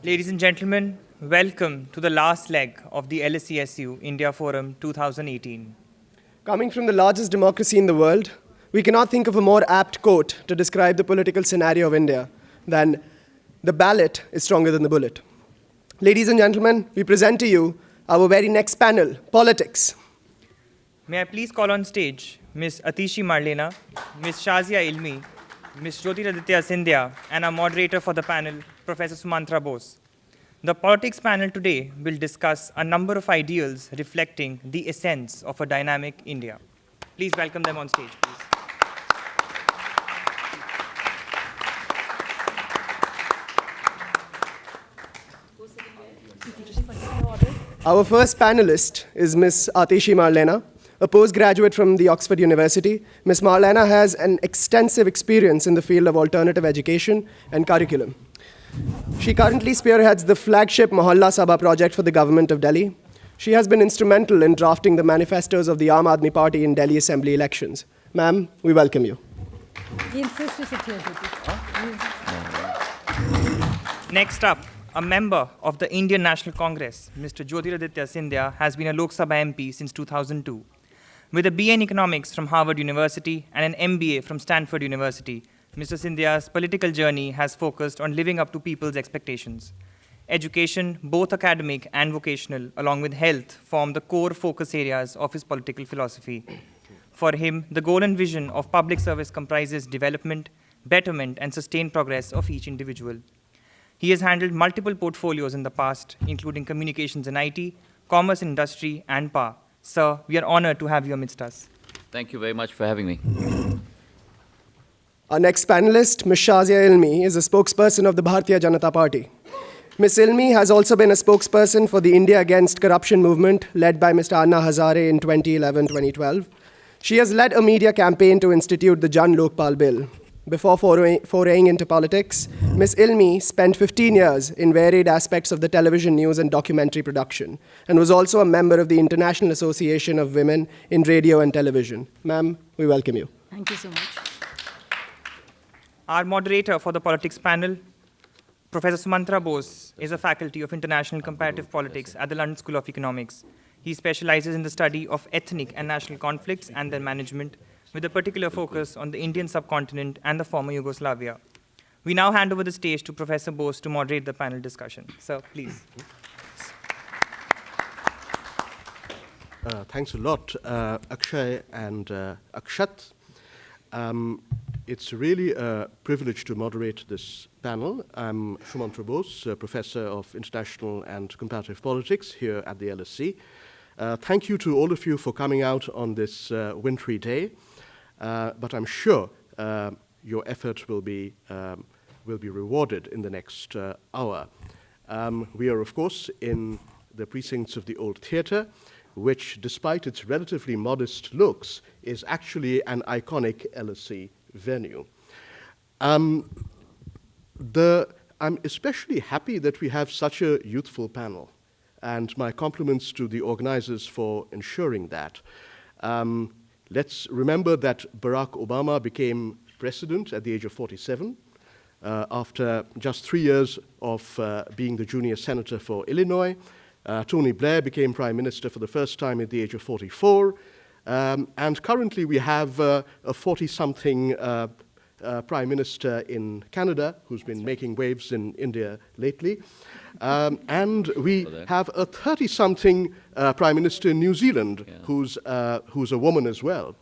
Ladies and gentlemen, welcome to the last leg of the LSE India Forum 2018. Coming from the largest democracy in the world, we cannot think of a more apt quote to describe the political scenario of India than "the ballot is stronger than the bullet." Ladies and gentlemen, we present to you our very next panel, Politics. May I please call on stage Ms. Atishi Marlena, Ms. Shazia Ilmi, Ms. Jyotiraditya Scindia, and our moderator for the panel, Professor Sumantra Bose. The politics panel today will discuss a number of ideals reflecting the essence of a dynamic India. Please welcome them on stage, please. Our first panelist is Ms. Atishi Marlena, a postgraduate from the Oxford University. Ms. Marlena has an extensive experience in the field of alternative education and curriculum. She currently spearheads the flagship Mohalla Sabha project for the government of Delhi. She has been instrumental in drafting the manifestos of the Aadmi Party in Delhi Assembly elections. Ma'am, we welcome you. Next up, a member of the Indian National Congress, Mr. Jyotiraditya Scindia, has been a Lok Sabha MP since 2002. With a BA in economics from Harvard University and an MBA from Stanford University, Mr. Scindia's political journey has focused on living up to people's expectations. Education, both academic and vocational, along with health, form the core focus areas of his political philosophy. For him, the goal and vision of public service comprises development, betterment, and sustained progress of each individual. He has handled multiple portfolios in the past, including communications and IT, commerce and industry, and power. Sir, we are honored to have you amidst us. Thank you very much for having me. Our next panelist, Ms. Shazia Ilmi, is a spokesperson of the Bharatiya Janata Party. Ms. Ilmi has also been a spokesperson for the India Against Corruption movement led by Mr. Anna Hazare in 2011-2012. She has led a media campaign to institute the Jan Lokpal Bill. Before foraying into politics, Ms. Ilmi spent 15 years in varied aspects of the television news and documentary production, and was also a member of the International Association of Women in Radio and Television. Ma'am, we welcome you. Thank you so much. Our moderator for the politics panel, Professor Sumantra Bose, is a faculty of international comparative politics at the London School of Economics. He specializes in the study of ethnic and national conflicts and their management, with a particular focus on the Indian subcontinent and the former Yugoslavia. We now hand over the stage to Professor Bose to moderate the panel discussion. Sir, please. Thanks a lot, Akshay and Akshat. It's really a privilege to moderate this panel. I'm Sumantra Bose, Professor of International and Comparative Politics here at the LSE. Thank you to all of you for coming out on this wintry day. But I'm sure your effort will be rewarded in the next hour. We are, of course, in the precincts of the Old Theatre, which, despite its relatively modest looks, is actually an iconic LSE venue. I'm especially happy that we have such a youthful panel, and my compliments to the organizers for ensuring that. Let's remember that Barack Obama became president at the age of 47, after just 3 years of being the junior senator for Illinois. Tony Blair became prime minister for the first time at the age of 44. And currently we have a 40-something prime minister in Canada who's been making waves in India lately. And we have a 30-something prime minister in New Zealand who's a woman as well.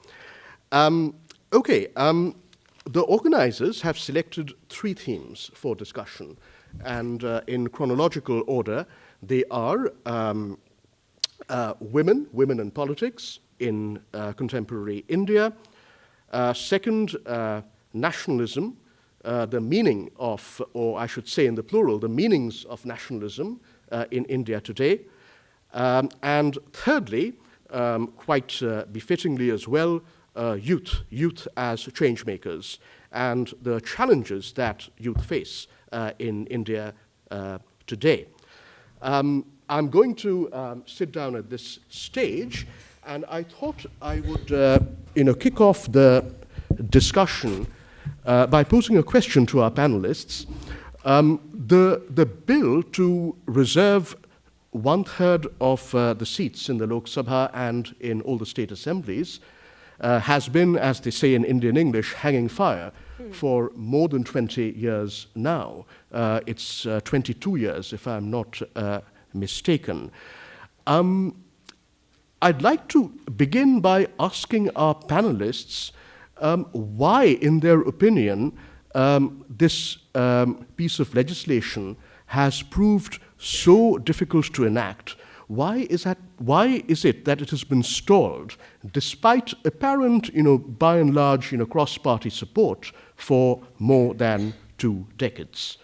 The organizers have selected 3 themes for discussion. And in chronological order, they are women and politics in contemporary India. Second, nationalism, the meaning of, or I should say in the plural, the meanings of nationalism in India today. And thirdly, quite befittingly as well, youth as change makers and the challenges that youth face in India today. I'm going to sit down at this stage, and I thought I would kick off the discussion by posing a question to our panelists. The bill to reserve 1/3 of the seats in the Lok Sabha and in all the state assemblies has been, as they say in Indian English, hanging fire for more than 20 years now. It's 22 years, if I'm not mistaken. I'd like to begin by asking our panelists why, in their opinion, this piece of legislation has proved so difficult to enact. Why is it that it has been stalled, despite apparent, by and large, cross-party support for more than 2 decades?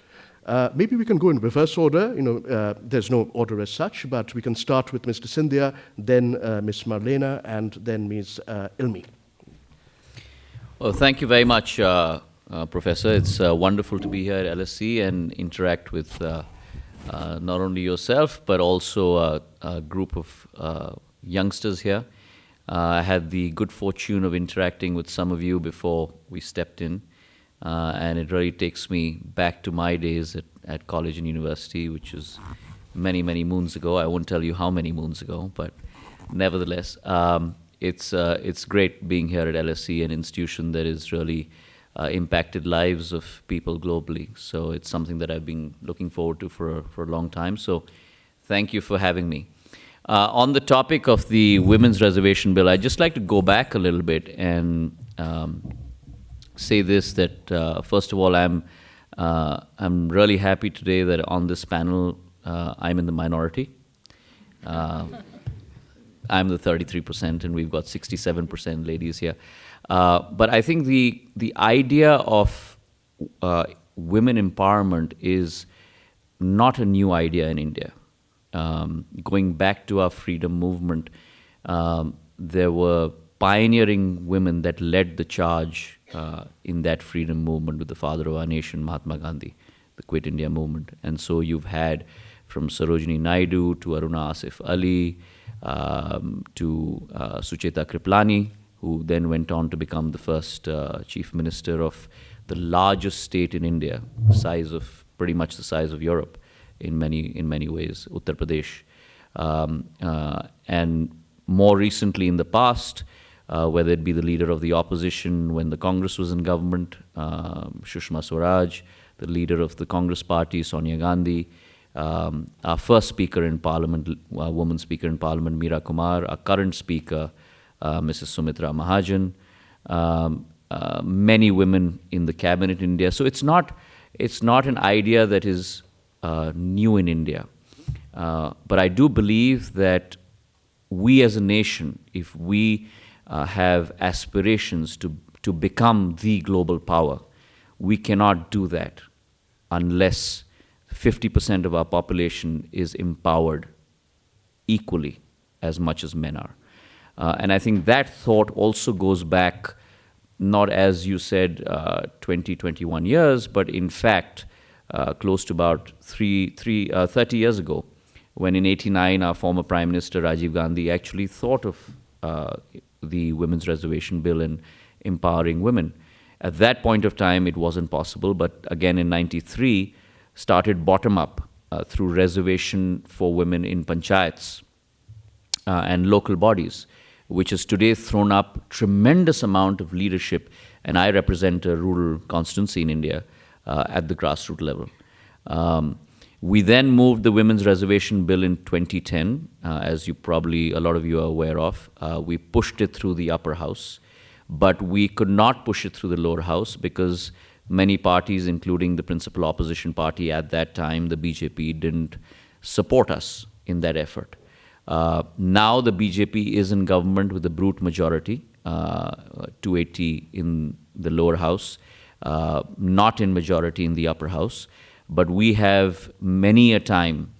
Maybe we can go in reverse order. There's no order as such, but we can start with Mr. Scindia, then Ms. Marlena, and then Ms. Ilmi. Well, thank you very much, Professor. It's wonderful to be here at LSE and interact with not only yourself, but also a group of youngsters here. I had the good fortune of interacting with some of you before we stepped in. And it really takes me back to my days at college and university, which is many, many moons ago. I won't tell you how many moons ago, but nevertheless, it's great being here at LSE, an institution that has really impacted lives of people globally. So it's something that I've been looking forward to for a long time. So thank you for having me. On the topic of the Women's Reservation Bill, I'd just like to go back a little bit and say this, that first of all, I'm really happy today that on this panel I'm in the minority. I'm the 33%, and we've got 67% ladies here. But I think the idea of women empowerment is not a new idea in India. Going back to our freedom movement, there were pioneering women that led the charge in that freedom movement with the father of our nation, Mahatma Gandhi, the Quit India movement. And so you've had from Sarojini Naidu to Aruna Asif Ali to Sucheta Kriplani, who then went on to become the first chief minister of the largest state in India, pretty much the size of Europe in many ways, Uttar Pradesh. And more recently in the past, whether it be the leader of the opposition when the Congress was in government, Sushma Swaraj, the leader of the Congress party, Sonia Gandhi, our first speaker in parliament, woman speaker in parliament, Meera Kumar, our current speaker, Mrs. Sumitra Mahajan, many women in the cabinet in India. So it's not an idea that is new in India. But I do believe that we as a nation, if we have aspirations to become the global power, we cannot do that unless 50% of our population is empowered equally as much as men are. And I think that thought also goes back, not as you said, 21 years, but in fact, close to about 30 years ago, when in '89 our former Prime Minister Rajiv Gandhi actually thought of the Women's Reservation Bill and empowering women. At that point of time, it wasn't possible, but again in '93, started bottom up through reservation for women in panchayats and local bodies, which has today thrown up tremendous amount of leadership. And I represent a rural constituency in India at the grassroots level. We then moved the Women's Reservation Bill in 2010, as a lot of you are aware of. We pushed it through the upper house, but we could not push it through the lower house because many parties, including the principal opposition party at that time, the BJP, didn't support us in that effort. Now the BJP is in government with a brute majority, 280 in the lower house, not in majority in the upper house. But we have many a time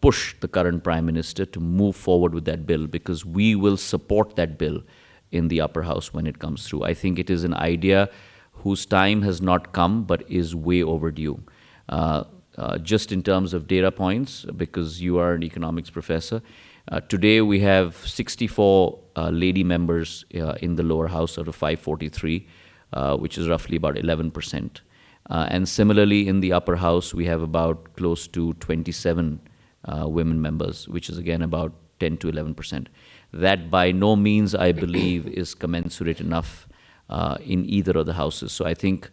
pushed the current Prime Minister to move forward with that bill because we will support that bill in the upper house when it comes through. I think it is an idea whose time has not come but is way overdue. Just in terms of data points, because you are an economics professor, today we have 64 lady members in the lower house out of 543, which is roughly about 11%. And similarly, in the upper house, we have about close to 27 women members, which is again about 10 to 11%. That by no means, I believe, is commensurate enough in either of the houses. So I think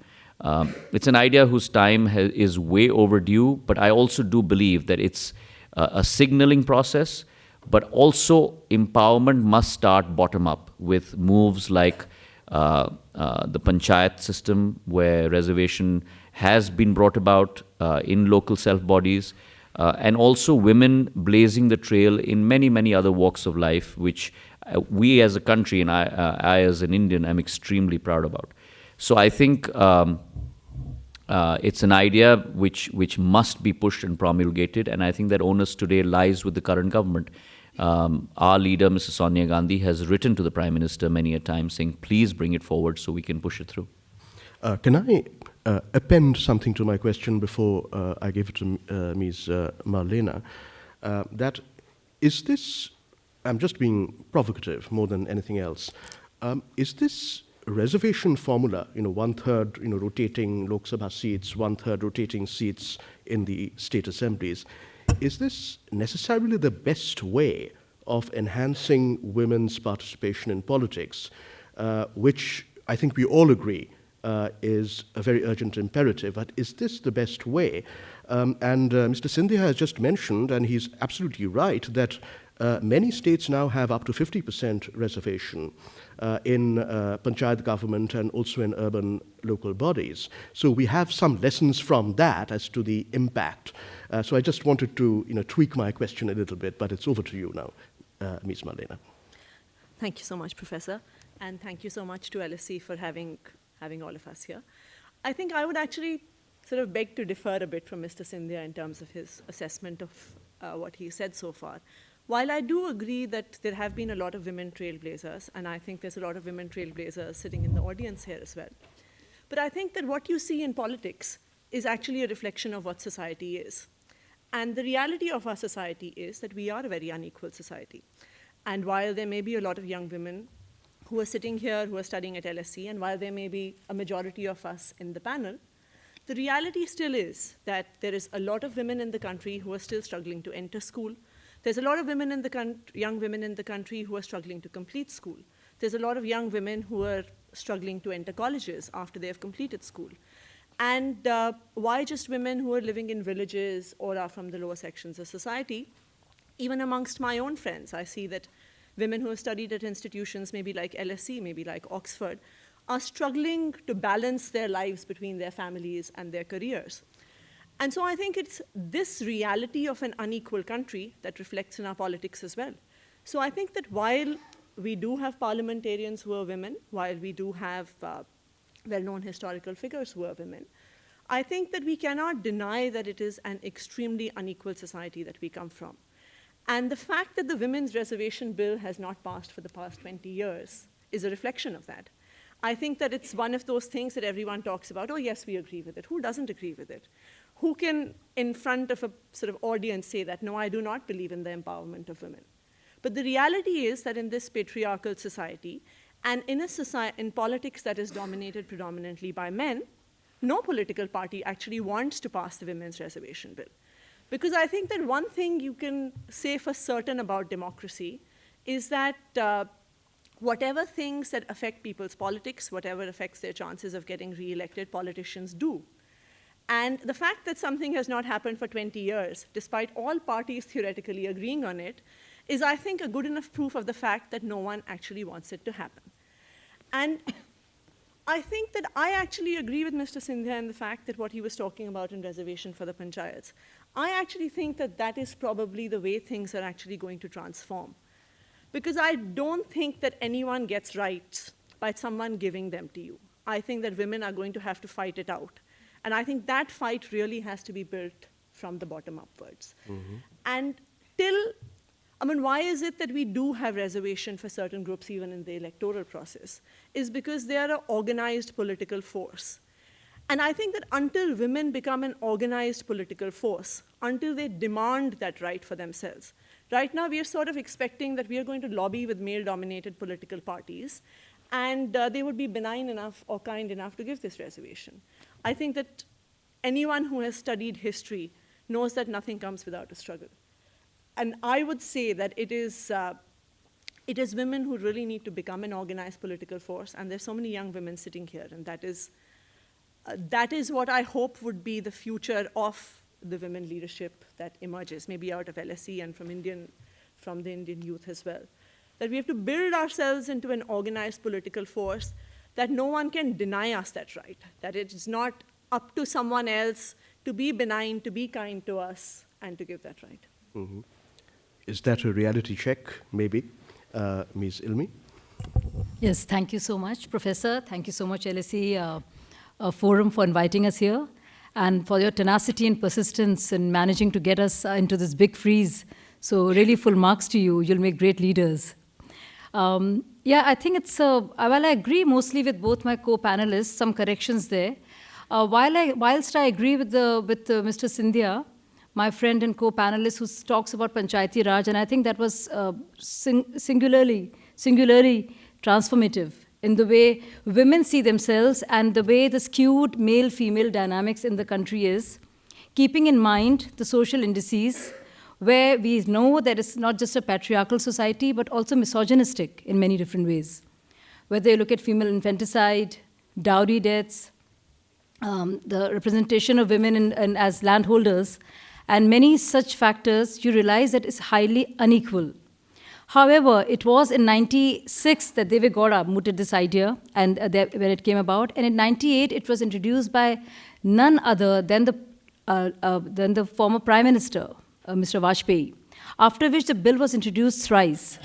it's an idea whose time is way overdue, but I also do believe that it's a signaling process, but also empowerment must start bottom up with moves like the panchayat system, where reservation has been brought about in local self-bodies, and also women blazing the trail in many, many other walks of life, which we as a country, and I as an Indian, am extremely proud about. So I think it's an idea which must be pushed and promulgated, and I think that onus today lies with the current government. Our leader, Mrs. Sonia Gandhi, has written to the Prime Minister many a time saying, please bring it forward so we can push it through. Can I append something to my question before I give it to Ms. Marlena? That is this, I'm just being provocative more than anything else, is this reservation formula, one-third, rotating Lok Sabha seats, one-third rotating seats in the state assemblies, is this necessarily the best way of enhancing women's participation in politics, which I think we all agree is a very urgent imperative, but is this the best way? And Mr. Scindia has just mentioned, and he's absolutely right, that many states now have up to 50% reservation in panchayat government and also in urban local bodies. So we have some lessons from that as to the impact. So I just wanted to tweak my question a little bit, but it's over to you now, Ms. Marlena. Thank you so much, Professor. And thank you so much to LSE for having all of us here. I think I would actually sort of beg to differ a bit from Mr. Scindia in terms of his assessment of what he said so far. While I do agree that there have been a lot of women trailblazers, and I think there's a lot of women trailblazers sitting in the audience here as well, but I think that what you see in politics is actually a reflection of what society is. And the reality of our society is that we are a very unequal society. And while there may be a lot of young women who are sitting here, who are studying at LSE, and while there may be a majority of us in the panel, the reality still is that there is a lot of women in the country who are still struggling to enter school. There's a lot of women in the young women in the country who are struggling to complete school. There's a lot of young women who are struggling to enter colleges after they have completed school. And why just women who are living in villages or are from the lower sections of society? Even amongst my own friends, I see that women who have studied at institutions maybe like LSE, maybe like Oxford, are struggling to balance their lives between their families and their careers. And so I think it's this reality of an unequal country that reflects in our politics as well. So I think that while we do have parliamentarians who are women, while we do have well-known historical figures who are women, I think that we cannot deny that it is an extremely unequal society that we come from. And the fact that the Women's Reservation Bill has not passed for the past 20 years is a reflection of that. I think that it's one of those things that everyone talks about, oh yes, we agree with it. Who doesn't agree with it? Who can, in front of a sort of audience, say that, no, I do not believe in the empowerment of women? But the reality is that in this patriarchal society, and in a society, in politics that is dominated predominantly by men, no political party actually wants to pass the Women's Reservation Bill. Because I think that one thing you can say for certain about democracy is that whatever things that affect people's politics, whatever affects their chances of getting re-elected, politicians do. And the fact that something has not happened for 20 years, despite all parties theoretically agreeing on it, is, I think, a good enough proof of the fact that no one actually wants it to happen. And I think that I actually agree with Mr. Scindia in the fact that what he was talking about in reservation for the panchayats. I actually think that that is probably the way things are actually going to transform. Because I don't think that anyone gets rights by someone giving them to you. I think that women are going to have to fight it out. And I think that fight really has to be built from the bottom upwards. Mm-hmm. And why is it that we do have reservation for certain groups even in the electoral process? Is because they are an organized political force. And I think that until women become an organized political force, until they demand that right for themselves, right now we are sort of expecting that we are going to lobby with male-dominated political parties, and they would be benign enough or kind enough to give this reservation. I think that anyone who has studied history knows that nothing comes without a struggle. And I would say that it is women who really need to become an organized political force, and there's so many young women sitting here, and that is what I hope would be the future of the women leadership that emerges, maybe out of LSE and from the Indian youth as well. That we have to build ourselves into an organized political force, that no one can deny us that right, that it is not up to someone else to be benign, to be kind to us, and to give that right. Mm-hmm. Is that a reality check, maybe? Ms. Ilmi? Yes, thank you so much, Professor. Thank you so much, LSE Forum, for inviting us here, and for your tenacity and persistence in managing to get us into this big freeze. So really full marks to you. You'll make great leaders. Yeah, I think it's, well, I agree mostly with both my co-panelists, some corrections there. Whilst I agree with Mr. Scindia, my friend and co-panelist, who talks about Panchayati Raj, and I think that was singularly transformative in the way women see themselves and the way the skewed male-female dynamics in the country is, keeping in mind the social indices where we know that it's not just a patriarchal society, but also misogynistic in many different ways. Whether you look at female infanticide, dowry deaths, the representation of women as landholders, and many such factors, you realize that it's highly unequal. However, it was in 96 that Deve Gowda mooted this idea, and when it came about, and in 98 it was introduced by none other than the former Prime Minister, Mr. Vajpayee, after which the bill was introduced thrice.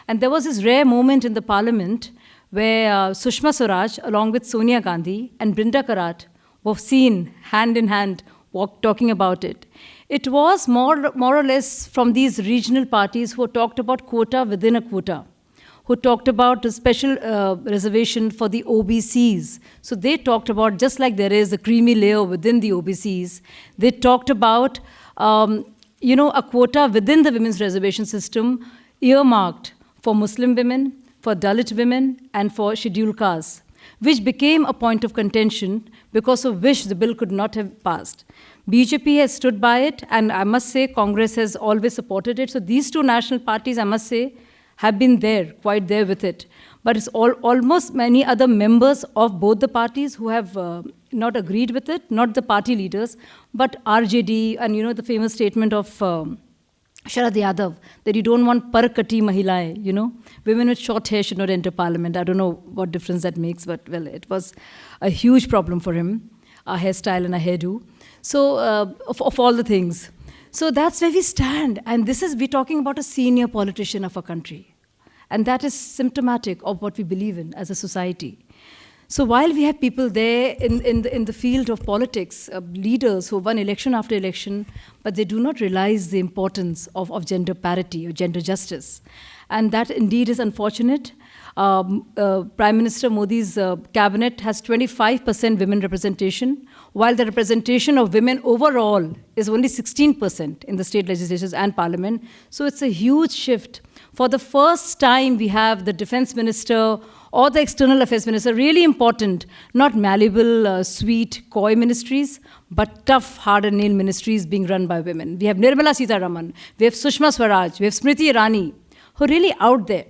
And there was this rare moment in the parliament where Sushma Swaraj, along with Sonia Gandhi and Brinda Karat, were seen hand in hand talking about it. It was more or less from these regional parties who talked about quota within a quota, who talked about a special reservation for the OBCs. So they talked about, just like there is a creamy layer within the OBCs, they talked about a quota within the women's reservation system earmarked for Muslim women, for Dalit women, and for scheduled castes, which became a point of contention because of which the bill could not have passed. BJP has stood by it, and I must say Congress has always supported it. So these two national parties, I must say, have been there, quite there with it. But it's almost many other members of both the parties who have not agreed with it, not the party leaders, but RJD, and the famous statement of Sharad Yadav, that you don't want parkati mahilaye, women with short hair should not enter parliament. I don't know what difference that makes, but well, it was a huge problem for him, a hairstyle and a hairdo. So, of all the things. So that's where we stand. And we're talking about a senior politician of our country. And that is symptomatic of what we believe in as a society. So while we have people there in the field of politics, leaders who won election after election, but they do not realize the importance of gender parity or gender justice. And that indeed is unfortunate. Prime Minister Modi's cabinet has 25% women representation, while the representation of women overall is only 16% in the state legislatures and parliament. So it's a huge shift. For the first time, we have the defense minister or the external affairs minister, really important, not malleable, sweet, coy ministries, but tough, hard-and-nail ministries being run by women. We have Nirmala Sitharaman, we have Sushma Swaraj, we have Smriti Irani, who are really out there,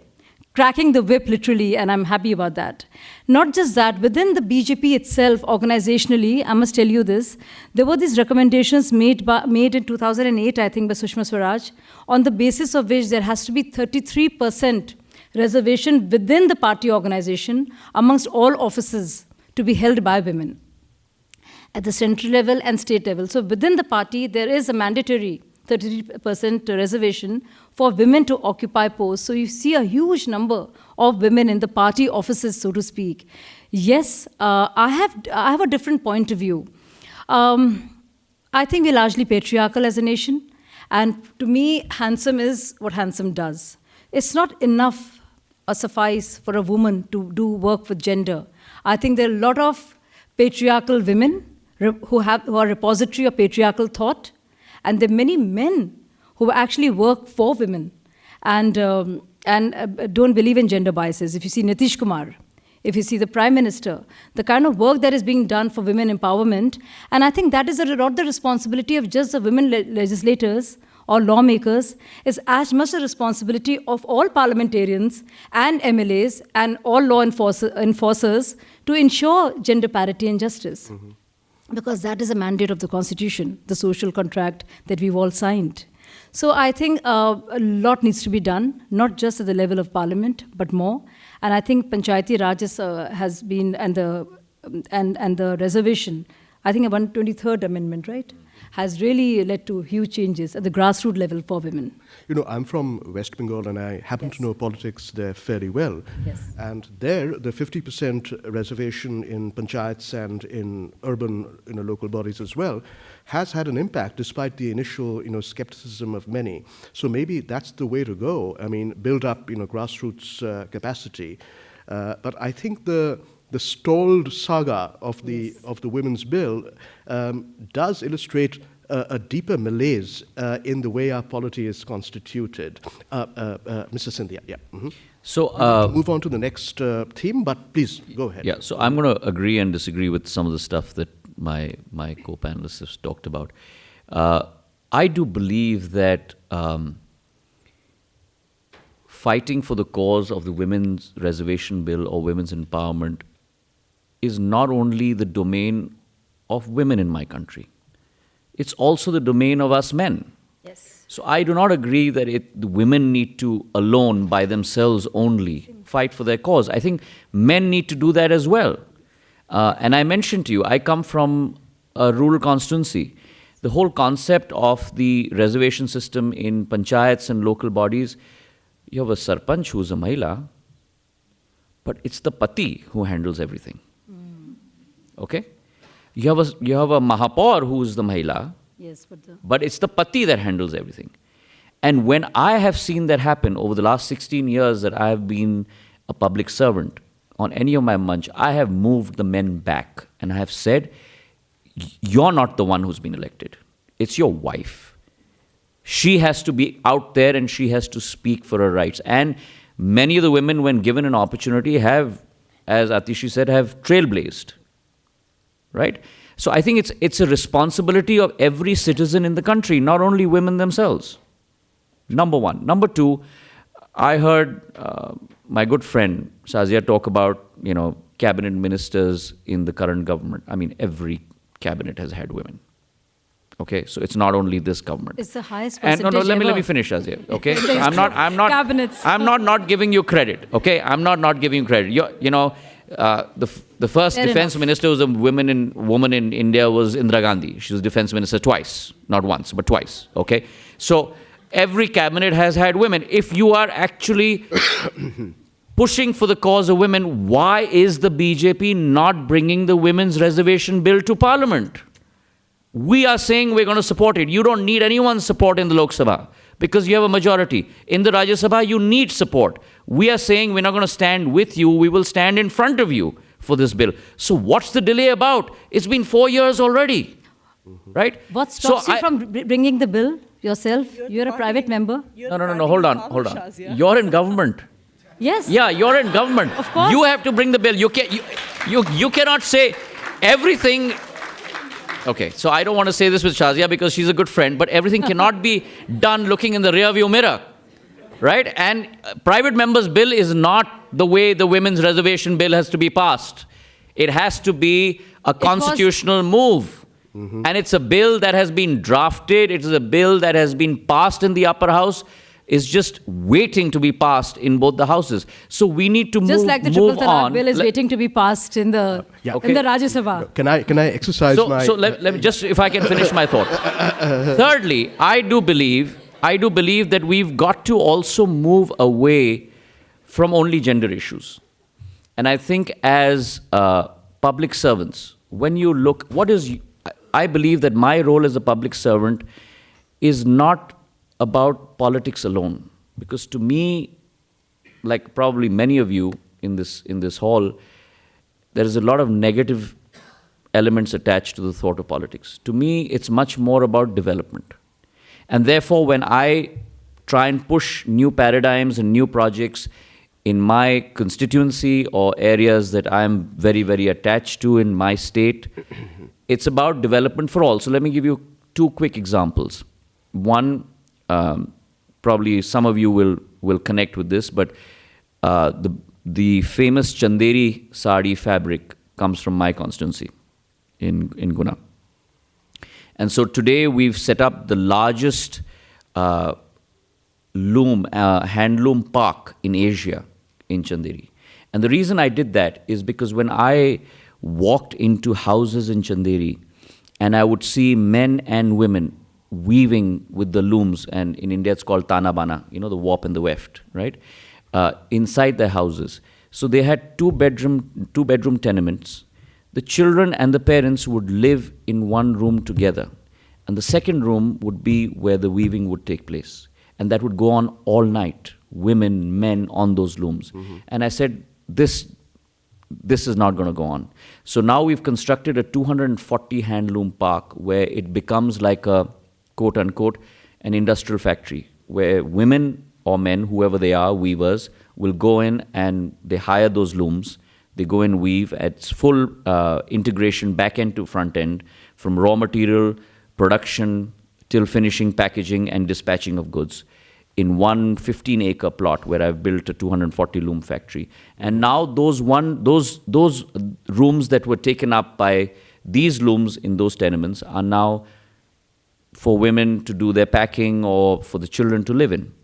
cracking the whip literally, and I'm happy about that. Not just that, within the BJP itself, organizationally, I must tell you this, there were these recommendations made in 2008, I think, by Sushma Swaraj, on the basis of which there has to be 33% reservation within the party organization amongst all offices to be held by women at the central level and state level. So within the party, there is a mandatory 33% reservation for women to occupy posts. So you see a huge number of women in the party offices, so to speak. Yes, I have a different point of view. I think we're largely patriarchal as a nation. And to me, handsome is what handsome does. It's not enough or suffice for a woman to do work with gender. I think there are a lot of patriarchal women who are repository of patriarchal thought, and there are many men who actually work for women and don't believe in gender biases. If you see Nitish Kumar, if you see the Prime Minister, the kind of work that is being done for women empowerment. And I think that is not the responsibility of just the women legislators or lawmakers, is as much a responsibility of all parliamentarians and MLAs and all law enforcers to ensure gender parity and justice. Because that is a mandate of the Constitution, the social contract that we've all signed. So I think a lot needs to be done, not just at the level of Parliament, but more. And I think Panchayati Raj has been, and the reservation, I think a 123rd amendment, right, has really led to huge changes at the grassroots level for women. You know, I'm from West Bengal and I happen to know politics there fairly well. Yes. And there, the 50% reservation in panchayats and in urban, local bodies as well has had an impact despite the initial, skepticism of many. So maybe that's the way to go. I mean, build up, grassroots capacity. But I think the stalled saga of the women's bill does illustrate a deeper malaise in the way our polity is constituted. Mr. Scindia, yeah. So move on to the next theme, but please go ahead. yeah, so I'm going to agree and disagree with some of the stuff that my co-panelists have talked about. I do believe that fighting for the cause of the women's reservation bill or women's empowerment is not only the domain of women in my country, it's also the domain of us men. Yes. So I do not agree that the women need to alone, by themselves only, fight for their cause. I think men need to do that as well. And I mentioned to you, I come from a rural constituency. The whole concept of the reservation system in panchayats and local bodies, you have a sarpanch who's a mahila, but it's the pati who handles everything. Okay? You have a Mahapaur who is the Mahila, Yes, but it's the Pati that handles everything. And when I have seen that happen over the last 16 years that I have been a public servant, on any of my munch, I have moved the men back. And I have said, you're not the one who's been elected. It's your wife. She has to be out there and she has to speak for her rights. And many of the women, when given an opportunity, have, as Atishi said, have trailblazed. Right? So I think it's a responsibility of every citizen in the country, not only women themselves. Number one. Number two, I heard my good friend Shazia talk about, cabinet ministers in the current government. I mean, every cabinet has had women. Okay, so it's not only this government. It's the highest And percentage let ever. me finish, Shazia. Okay, Cabinets. I'm not giving you credit. Okay, I'm not giving you credit. The first Fair defense enough. minister was a woman in India was Indira Gandhi. She was defense minister twice, not once, but twice. Okay, so every cabinet has had women. If you are actually pushing for the cause of women, why is the BJP not bringing the women's reservation bill to Parliament? We are saying we're going to support it. You don't need anyone's support in the Lok Sabha because you have a majority. In the Rajya Sabha, you need support. We are saying we're not going to stand with you. We will stand in front of you for this bill. So what's the delay about? It's been 4 years already, right? What stops So you from bringing the bill yourself? You're a private member. No. Hold on. You're in government. Yes. Yeah, you're in government. Of course. You have to bring the bill. You cannot say everything. Okay, so I don't want to say this with Shazia because she's a good friend, but everything cannot be done looking in the rearview mirror, right? And private member's bill is not the way the women's reservation bill has to be passed. It has to be a constitutional move. And it's a bill that has been drafted. It is a bill that has been passed in the upper house. It's just waiting to be passed in both the houses. So we need to Just move like the Triple Talaq on. bill is waiting to be passed in the Rajya Sabha. Can I exercise my... So let me just, if I can finish my thought. Thirdly, I do believe that we've got to also move away from only gender issues. And I think as public servants, when you look, I believe that my role as a public servant is not about politics alone. Because to me, like probably many of you in this hall, there is a lot of negative elements attached to the thought of politics. To me, it's much more about development. And therefore, when I try and push new paradigms and new projects, in my constituency or areas that I'm very, very attached to in my state, it's about development for all. So let me give you two quick examples. One, probably some of you will connect with this, but the famous Chanderi sari fabric comes from my constituency in Guna. And so today we've set up the largest handloom park in Asia in Chanderi. And the reason I did that is because when I walked into houses in Chanderi and I would see men and women weaving with the looms, and in India it's called tanabana, you know, the warp and the weft, right? Inside their houses. So they had two bedroom tenements. The children and the parents would live in one room together. And the second room would be where the weaving would take place. And that would go on all night, women, men on those looms. And I said, this is not going to go on. So now we've constructed a 240 handloom park where it becomes like a, quote unquote, an industrial factory where women or men, whoever they are, weavers, will go in and they hire those looms. They go and weave at full integration back end to front end, from raw material, production, till finishing, packaging and dispatching of goods in one 15-acre plot where I've built a 240 loom factory. And now those rooms that were taken up by these looms in those tenements are now for women to do their packing or for the children to live in.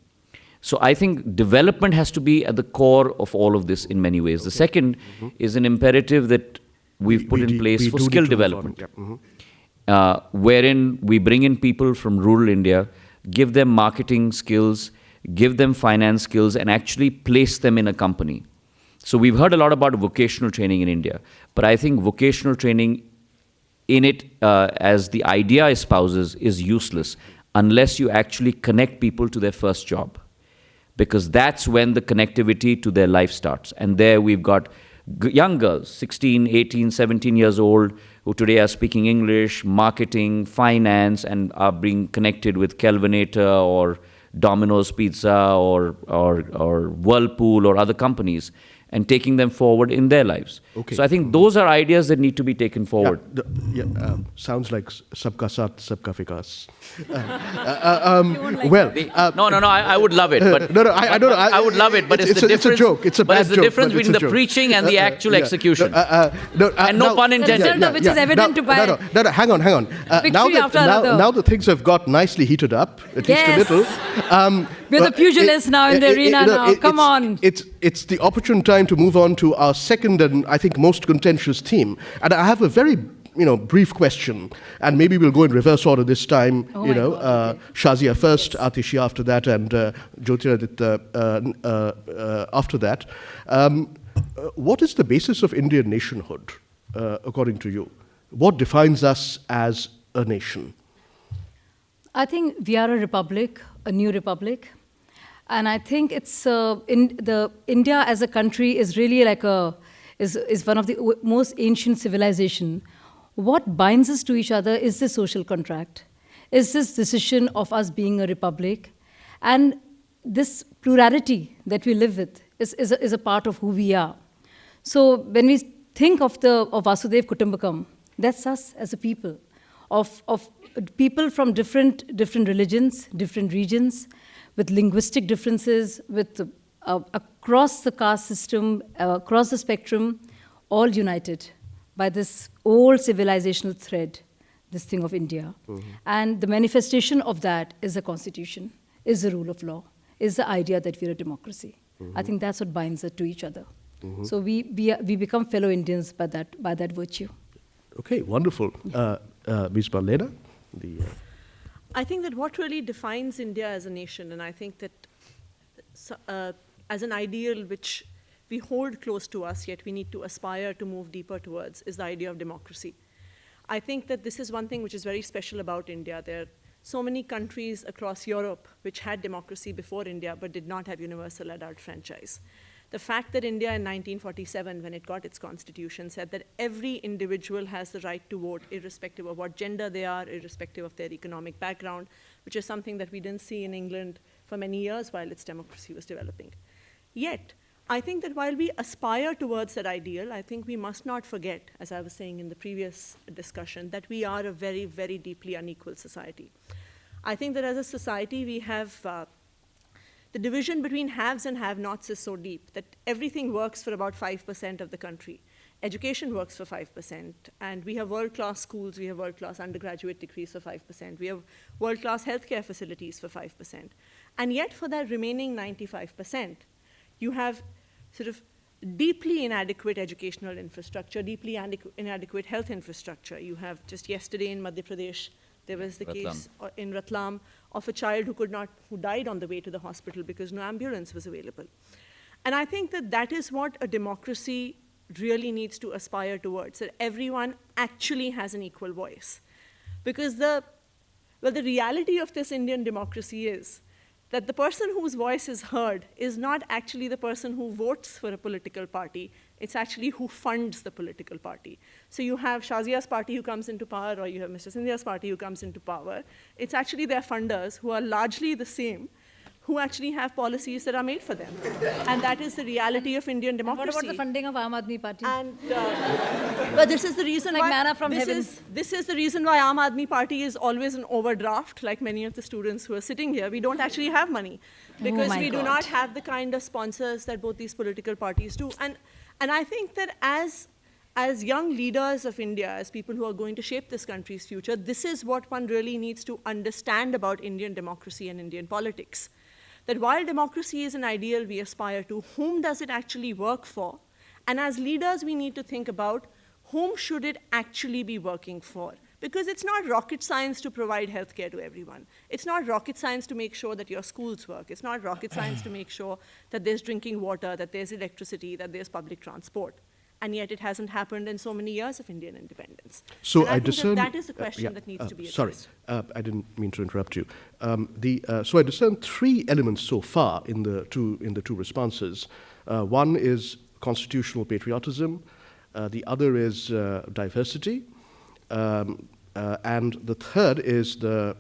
So I think development has to be at the core of all of this in many ways. The second is an imperative that we've put in place for skill development, wherein we bring in people from rural India, give them marketing skills, give them finance skills, and actually place them in a company. So we've heard a lot about vocational training in India, but I think vocational training in it, as the idea espouses, is useless unless you actually connect people to their first job. Because that's when the connectivity to their life starts. And there we've got young girls, 16, 18, 17 years old, who today are speaking English, marketing, finance, and are being connected with Kelvinator or Domino's Pizza or Whirlpool or other companies, and taking them forward in their lives. Okay. So I think those are ideas that need to be taken forward. Sounds like sabka saath, sabka vikas. I would love it. But I would love it, but it's the difference. It's a joke. It's a bad joke. But it's the difference between the preaching and the actual execution. And no pun intended. The result of which is evident to buy. No, hang on. Now the things have got nicely heated up, at least a little. We're the pugilists now in the arena now. Come on. It's the opportune time to move on to our second and I think most contentious theme. And I have a very brief question, and maybe we'll go in reverse order this time. Okay. Shazia first, Atishi after that, and Jyotiraditya after that. What is the basis of Indian nationhood, according to you? What defines us as a nation? I think we are a republic, a new republic. And I think it's India as a country is really like is one of the most ancient civilization. What binds us to each other is the social contract, is this decision of us being a republic, and this plurality that we live with is a part of who we are. So when we think of Vasudev Kutumbakam, that's us as a people, of people from different religions, different regions, with linguistic differences, with across the caste system, across the spectrum, all united by this old civilizational thread, this thing of India. And the manifestation of that is the constitution, is the rule of law, is the idea that we're a democracy. I think that's what binds us to each other. So we become fellow Indians by that virtue. Okay, wonderful. Ms. Marlena? I think that what really defines India as a nation, and I think that as an ideal which we hold close to us, yet we need to aspire to move deeper towards, is the idea of democracy. I think that this is one thing which is very special about India. There are so many countries across Europe which had democracy before India but did not have universal adult franchise. The fact that India in 1947, when it got its constitution, said that every individual has the right to vote, irrespective of what gender they are, irrespective of their economic background, which is something that we didn't see in England for many years while its democracy was developing. Yet, I think that while we aspire towards that ideal, I think we must not forget, as I was saying in the previous discussion, that we are a very, very deeply unequal society. I think that as a society, we have the division between haves and have-nots is so deep that everything works for about 5% of the country. Education works for 5%, and we have world-class schools, we have world-class undergraduate degrees for 5%, we have world-class healthcare facilities for 5%. And yet for that remaining 95%, you have sort of deeply inadequate educational infrastructure, deeply inadequate health infrastructure. You have just yesterday in Madhya Pradesh, there was the case in Ratlam of a child who died on the way to the hospital because no ambulance was available. And I think that that is what a democracy really needs to aspire towards, that everyone actually has an equal voice. Because the reality of this Indian democracy is that the person whose voice is heard is not actually the person who votes for a political party, it's actually who funds the political party. So you have Shazia's party who comes into power, or you have Mr. Scindia's party who comes into power. It's actually their funders, who are largely the same, who actually have policies that are made for them. And that is the reality of Indian democracy. What about the funding of Aadmi Party? And but this is the reason Like why manna from heaven. This is the reason why Aadmi Party is always an overdraft. Like many of the students who are sitting here, we don't actually have money because we do not have the kind of sponsors that both these political parties do. And I think that as young leaders of India, as people who are going to shape this country's future, this is what one really needs to understand about Indian democracy and Indian politics. That while democracy is an ideal we aspire to, whom does it actually work for? And as leaders, we need to think about whom should it actually be working for? Because it's not rocket science to provide healthcare to everyone. It's not rocket science to make sure that your schools work. It's not rocket science to make sure that there's drinking water, that there's electricity, that there's public transport. And yet it hasn't happened in so many years of Indian independence. So and I think discern that is the question that needs to be addressed. Sorry, I didn't mean to interrupt you. So I discern three elements so far in the two responses. One is constitutional patriotism. The other is diversity. And the third is the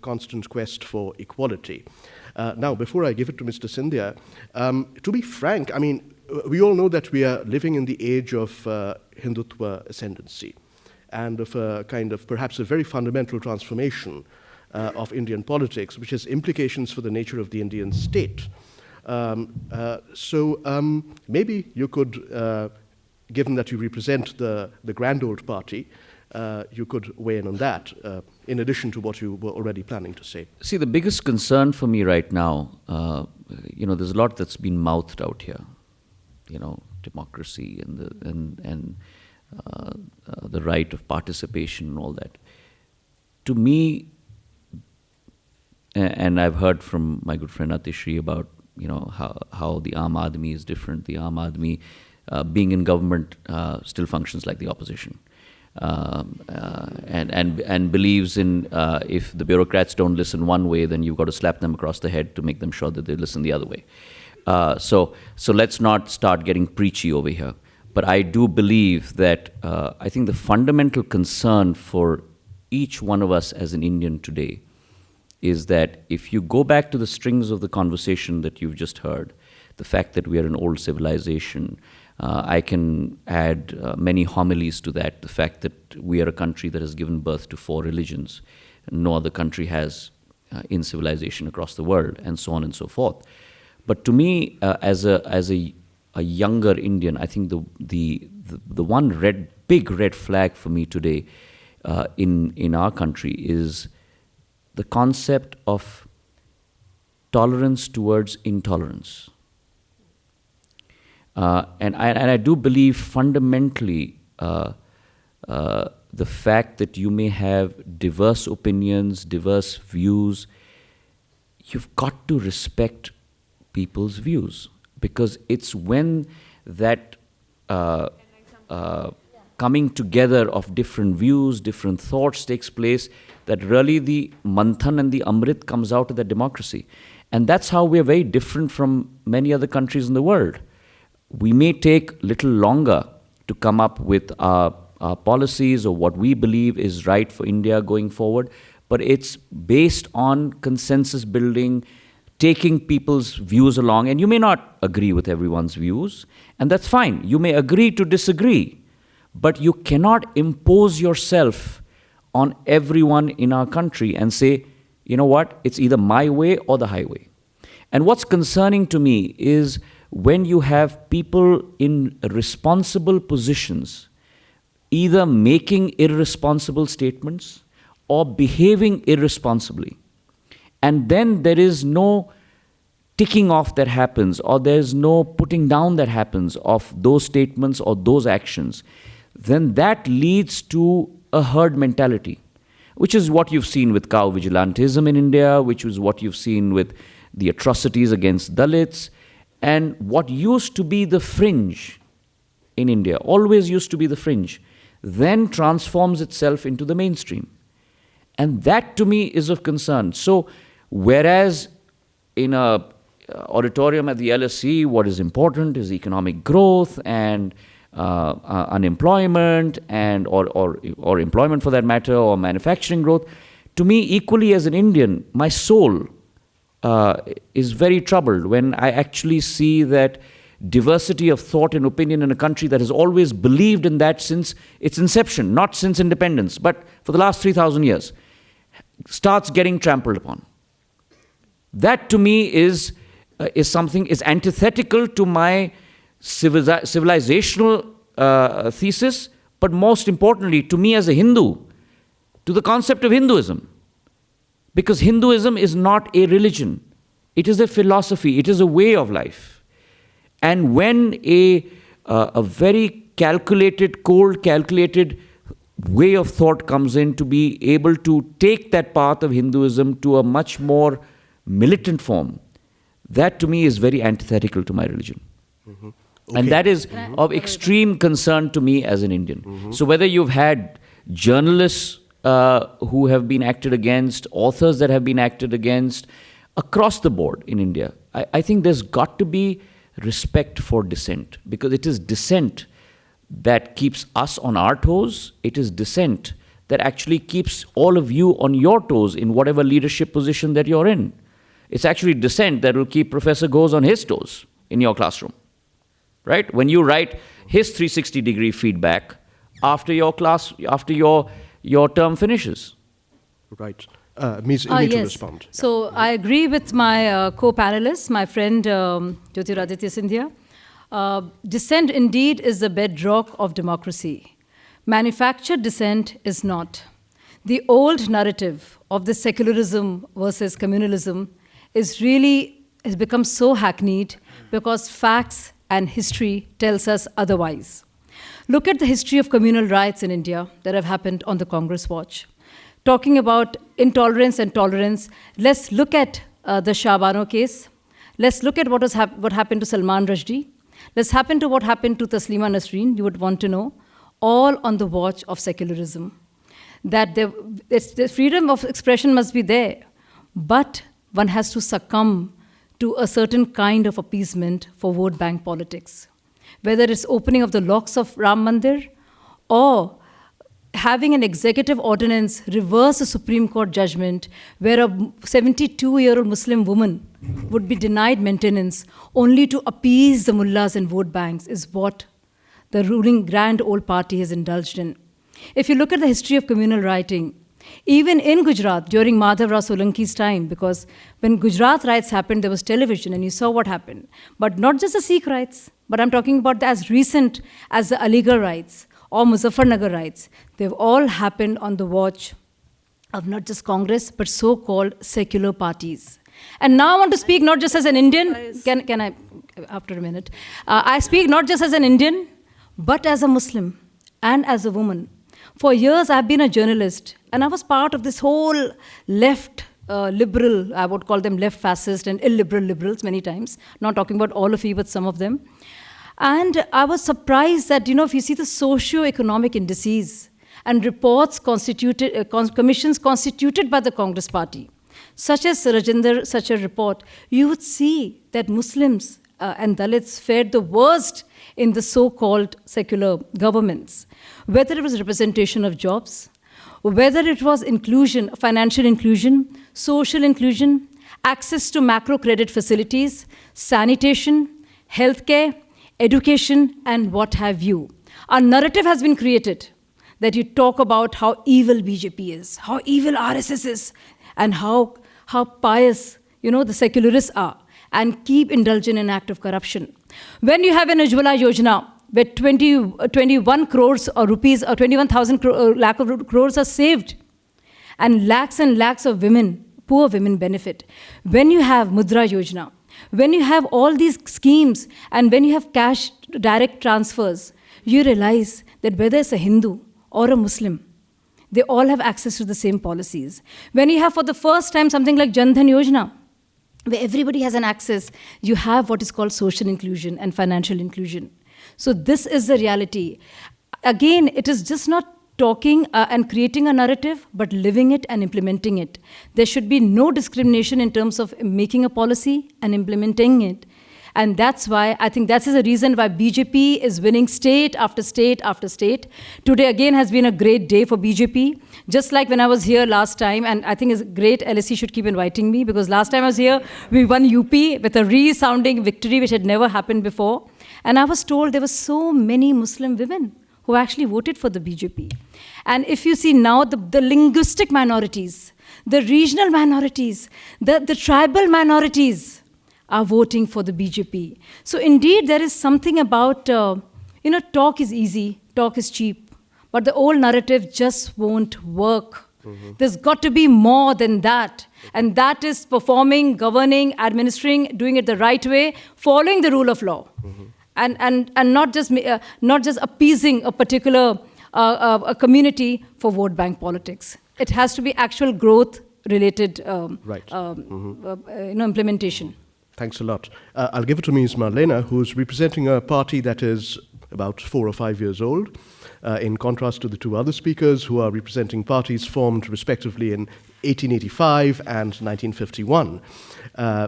constant quest for equality. Now, before I give it to Mr. Scindia, to be frank, I mean, we all know that we are living in the age of Hindutva ascendancy and of a kind of perhaps a very fundamental transformation of Indian politics, which has implications for the nature of the Indian state. So maybe you could, given that you represent the grand old party, you could weigh in on that, in addition to what you were already planning to say. See, the biggest concern for me right now, there's a lot that's been mouthed out here. Democracy and the right of participation and all that. To me, and I've heard from my good friend Atishi about how the Aam Aadmi is different. The Aam Aadmi, being in government, still functions like the opposition, and believes in if the bureaucrats don't listen one way, then you've got to slap them across the head to make them sure that they listen the other way. So let's not start getting preachy over here. But I do believe that I think the fundamental concern for each one of us as an Indian today is that if you go back to the strings of the conversation that you've just heard, the fact that we are an old civilization, I can add many homilies to that, the fact that we are a country that has given birth to 4 religions. No other country has in civilization across the world, and so on and so forth. But to me, as a younger Indian, I think the one big red flag for me today in our country is the concept of tolerance towards intolerance. And I do believe fundamentally the fact that you may have diverse opinions, diverse views, you've got to respect people's views, because it's when that coming together of different views, different thoughts takes place, that really the manthan and the amrit comes out of the democracy. And that's how we're very different from many other countries in the world. We may take a little longer to come up with our policies or what we believe is right for India going forward, but it's based on consensus building, taking people's views along, and you may not agree with everyone's views, and that's fine. You may agree to disagree, but you cannot impose yourself on everyone in our country and say, you know what, it's either my way or the highway. And what's concerning to me is when you have people in responsible positions either making irresponsible statements or behaving irresponsibly. And then there is no ticking off that happens, or there's no putting down that happens of those statements or those actions. Then that leads to a herd mentality, which is what you've seen with cow vigilantism in India, which is what you've seen with the atrocities against Dalits, and what used to be the fringe in India, always used to be the fringe, then transforms itself into the mainstream. And that to me is of concern. So whereas in a auditorium at the LSE, what is important is economic growth and unemployment and or employment for that matter, or manufacturing growth, to me, equally as an Indian, my soul is very troubled when I actually see that diversity of thought and opinion in a country that has always believed in that since its inception, not since independence, but for the last 3,000 years, starts getting trampled upon. That to me is antithetical to my civilizational thesis, but most importantly, to me as a Hindu, to the concept of Hinduism. Because Hinduism is not a religion. It is a philosophy. It is a way of life. And when a very calculated, cold, calculated way of thought comes in to be able to take that path of Hinduism to a much more militant form, that to me is very antithetical to my religion. Mm-hmm. Okay. And that is of extreme concern to me as an Indian. Mm-hmm. So whether you've had journalists who have been acted against, authors that have been acted against, across the board in India, I think there's got to be respect for dissent, because it is dissent that keeps us on our toes. It is dissent that actually keeps all of you on your toes in whatever leadership position that you're in. It's actually dissent that will keep Professor Ghosh on his toes in your classroom, right? When you write his 360-degree feedback after your class, after your term finishes. Right. Ms. Ilmi to respond. So I agree with my co-panelist, my friend Jyotiraditya Scindia. Dissent indeed is the bedrock of democracy. Manufactured dissent is not. The old narrative of the secularism versus communalism has become so hackneyed because facts and history tells us otherwise. Look at the history of communal riots in India that have happened on the Congress watch. Talking about intolerance and tolerance, let's look at the Shahbano case. Let's look at what happened to Salman Rushdie. Let's happen to what happened to Taslima Nasreen, you would want to know, all on the watch of secularism. That the freedom of expression must be there, but one has to succumb to a certain kind of appeasement for vote bank politics. Whether it's opening of the locks of Ram Mandir or having an executive ordinance reverse a Supreme Court judgment where a 72-year-old Muslim woman would be denied maintenance only to appease the mullahs and vote banks is what the ruling grand old party has indulged in. If you look at the history of communal rioting, even in Gujarat during Madhav Rao Solanki's time, because when Gujarat riots happened, there was television and you saw what happened. But not just the Sikh riots, but I'm talking about as recent as the Aligarh riots or Muzaffarnagar riots. They've all happened on the watch of not just Congress, but so-called secular parties. And now I want to speak not just as an Indian, can I, after a minute, I speak not just as an Indian, but as a Muslim and as a woman. For years, I've been a journalist, and I was part of this whole left liberal, I would call them left fascist and illiberal liberals many times, not talking about all of you, but some of them. And I was surprised that, if you see the socio-economic indices and reports commissions constituted by the Congress party, such as such a report, you would see that Muslims and Dalits fared the worst in the so-called secular governments, whether it was representation of jobs, whether it was inclusion, financial inclusion, social inclusion, access to macro credit facilities, sanitation, healthcare, education, and what have you. A narrative has been created that you talk about how evil BJP is, how evil RSS is, and how pious, the secularists are, and keep indulging in act of corruption. When you have an Ujjwala Yojana, where 21 crores or rupees or 21,000 lakh of crores are saved, and lakhs of women, poor women benefit. When you have Mudra Yojana, when you have all these schemes, and when you have cash direct transfers, you realize that whether it's a Hindu or a Muslim, they all have access to the same policies. When you have for the first time something like Jan Dhan Yojana, where everybody has an access, you have what is called social inclusion and financial inclusion. So this is the reality. Again, it is just not talking and creating a narrative, but living it and implementing it. There should be no discrimination in terms of making a policy and implementing it. And that's why, I think that is the reason why BJP is winning state after state after state. Today, again, has been a great day for BJP. Just like when I was here last time, and I think it's great, LSE should keep inviting me, because last time I was here, we won UP with a resounding victory, which had never happened before. And I was told there were so many Muslim women who actually voted for the BJP. And if you see now the linguistic minorities, the regional minorities, the tribal minorities are voting for the BJP. So indeed, there is something about, talk is easy, talk is cheap, but the old narrative just won't work. There's got to be more than that. And that is performing, governing, administering, doing it the right way, following the rule of law. And not just appeasing a particular a community for vote bank politics. It has to be actual growth-related implementation. Thanks a lot. I'll give it to Ms. Marlena, who's representing a party that is about 4 or 5 years old, in contrast to the two other speakers who are representing parties formed respectively in 1885 and 1951.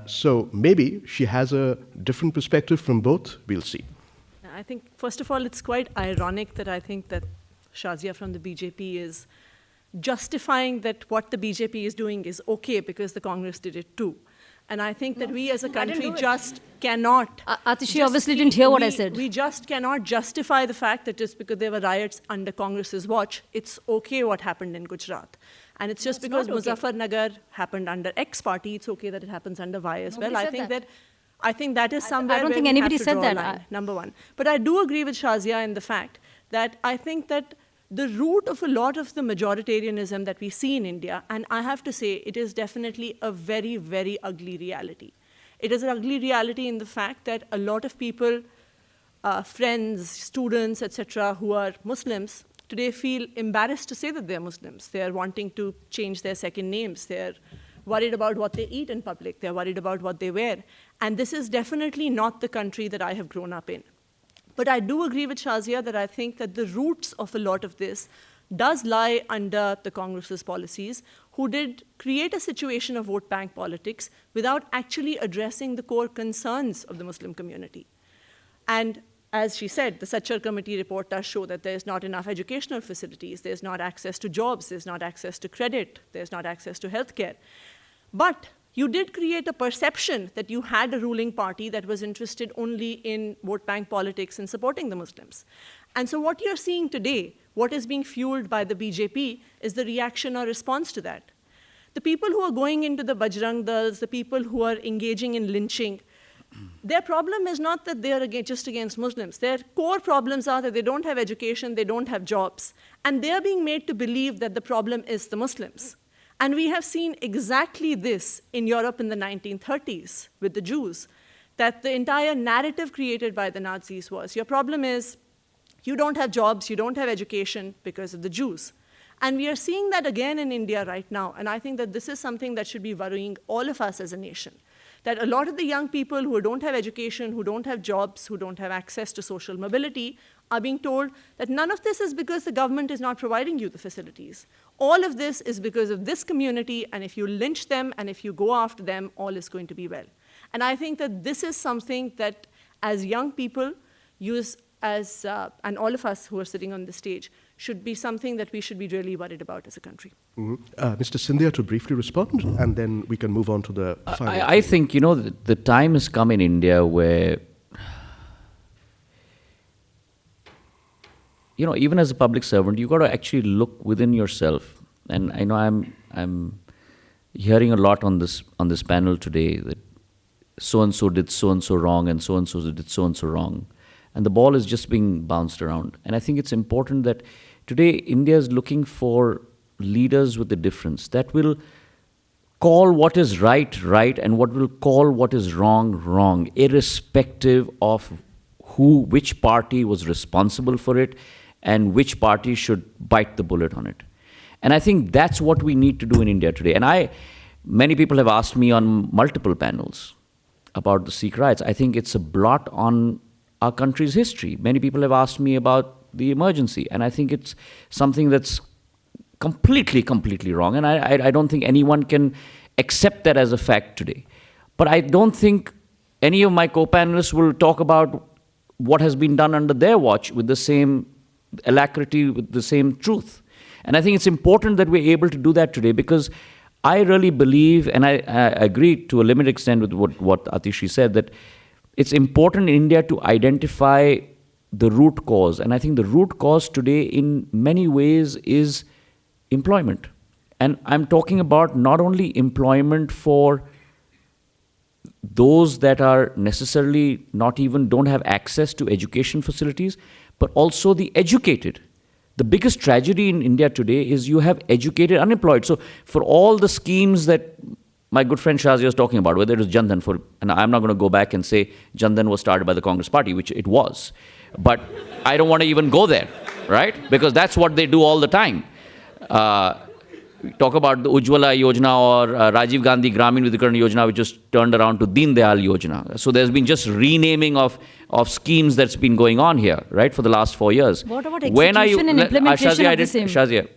So maybe she has a different perspective from both. We'll see. I think, first of all, it's quite ironic that I think that Shazia from the BJP is justifying that what the BJP is doing is okay because the Congress did it too. And I think that we as a country just cannot... Atishi obviously didn't hear what I said. We just cannot justify the fact that just because there were riots under Congress's watch, it's okay what happened in Gujarat. And it's just because Muzaffarnagar happened under X party, it's okay that it happens under Y as well. I think that is somewhere I don't where think we anybody have to said draw that. a line, number one. But I do agree with Shazia in the fact that I think that the root of a lot of the majoritarianism that we see in India, and I have to say, it is definitely a very, very ugly reality. It is an ugly reality in the fact that a lot of people, friends, students, etc., who are Muslims, today feel embarrassed to say that they're Muslims. They're wanting to change their second names. They're worried about what they eat in public. They're worried about what they wear. And this is definitely not the country that I have grown up in. But I do agree with Shazia that I think that the roots of a lot of this does lie under the Congress's policies, who did create a situation of vote bank politics without actually addressing the core concerns of the Muslim community. And as she said, the Sachar Committee report does show that there's not enough educational facilities, there's not access to jobs, there's not access to credit, there's not access to healthcare. But you did create a perception that you had a ruling party that was interested only in vote bank politics and supporting the Muslims. And so what you're seeing today, what is being fueled by the BJP, is the reaction or response to that. The people who are going into the Bajrang Dals, the people who are engaging in lynching, their problem is not that they are just against Muslims. Their core problems are that they don't have education, they don't have jobs, and they are being made to believe that the problem is the Muslims. And we have seen exactly this in Europe in the 1930s with the Jews, that the entire narrative created by the Nazis was, your problem is you don't have jobs, you don't have education because of the Jews. And we are seeing that again in India right now. And I think that this is something that should be worrying all of us as a nation. That a lot of the young people who don't have education, who don't have jobs, who don't have access to social mobility are being told that none of this is because the government is not providing you the facilities. All of this is because of this community, and if you lynch them and if you go after them, all is going to be well. And I think that this is something that as young people use as, and all of us who are sitting on the stage, should be something that we should be really worried about as a country. Mr. Scindia, to briefly respond, and then we can move on to the final. I think, the time has come in India where, even as a public servant, you've got to actually look within yourself. And I know I'm hearing a lot on this panel today that so-and-so did so-and-so wrong and so-and-so did so-and-so wrong. And the ball is just being bounced around. And I think it's important that today India is looking for leaders with a difference that will call what is right, right, and what will call what is wrong, wrong, irrespective of which party was responsible for it and which party should bite the bullet on it. And I think that's what we need to do in India today. And many people have asked me on multiple panels about the Sikh riots. I think it's a blot on our country's history. Many people have asked me about the emergency, and I think it's something that's completely, completely wrong. And I don't think anyone can accept that as a fact today. But I don't think any of my co-panelists will talk about what has been done under their watch with the same alacrity, with the same truth. And I think it's important that we're able to do that today, because I really believe, and I agree to a limited extent with what Atishi said, that it's important in India to identify the root cause. And I think the root cause today in many ways is employment. And I'm talking about not only employment for those that are necessarily don't have access to education facilities, but also the educated. The biggest tragedy in India today is you have educated unemployed. So for all the schemes that my good friend Shazia is talking about, whether it was Jan Dhan and I'm not going to go back and say Jan Dhan was started by the Congress Party, which it was. But I don't want to even go there, right? Because that's what they do all the time. Talk about the Ujjwala Yojana or Rajiv Gandhi Gramin Vidhikaran Yojana, which just turned around to Deen Dayal Yojana. So there's been just renaming of schemes that's been going on here, right, for the last 4 years. What about execution and implementation of the same? Shazia,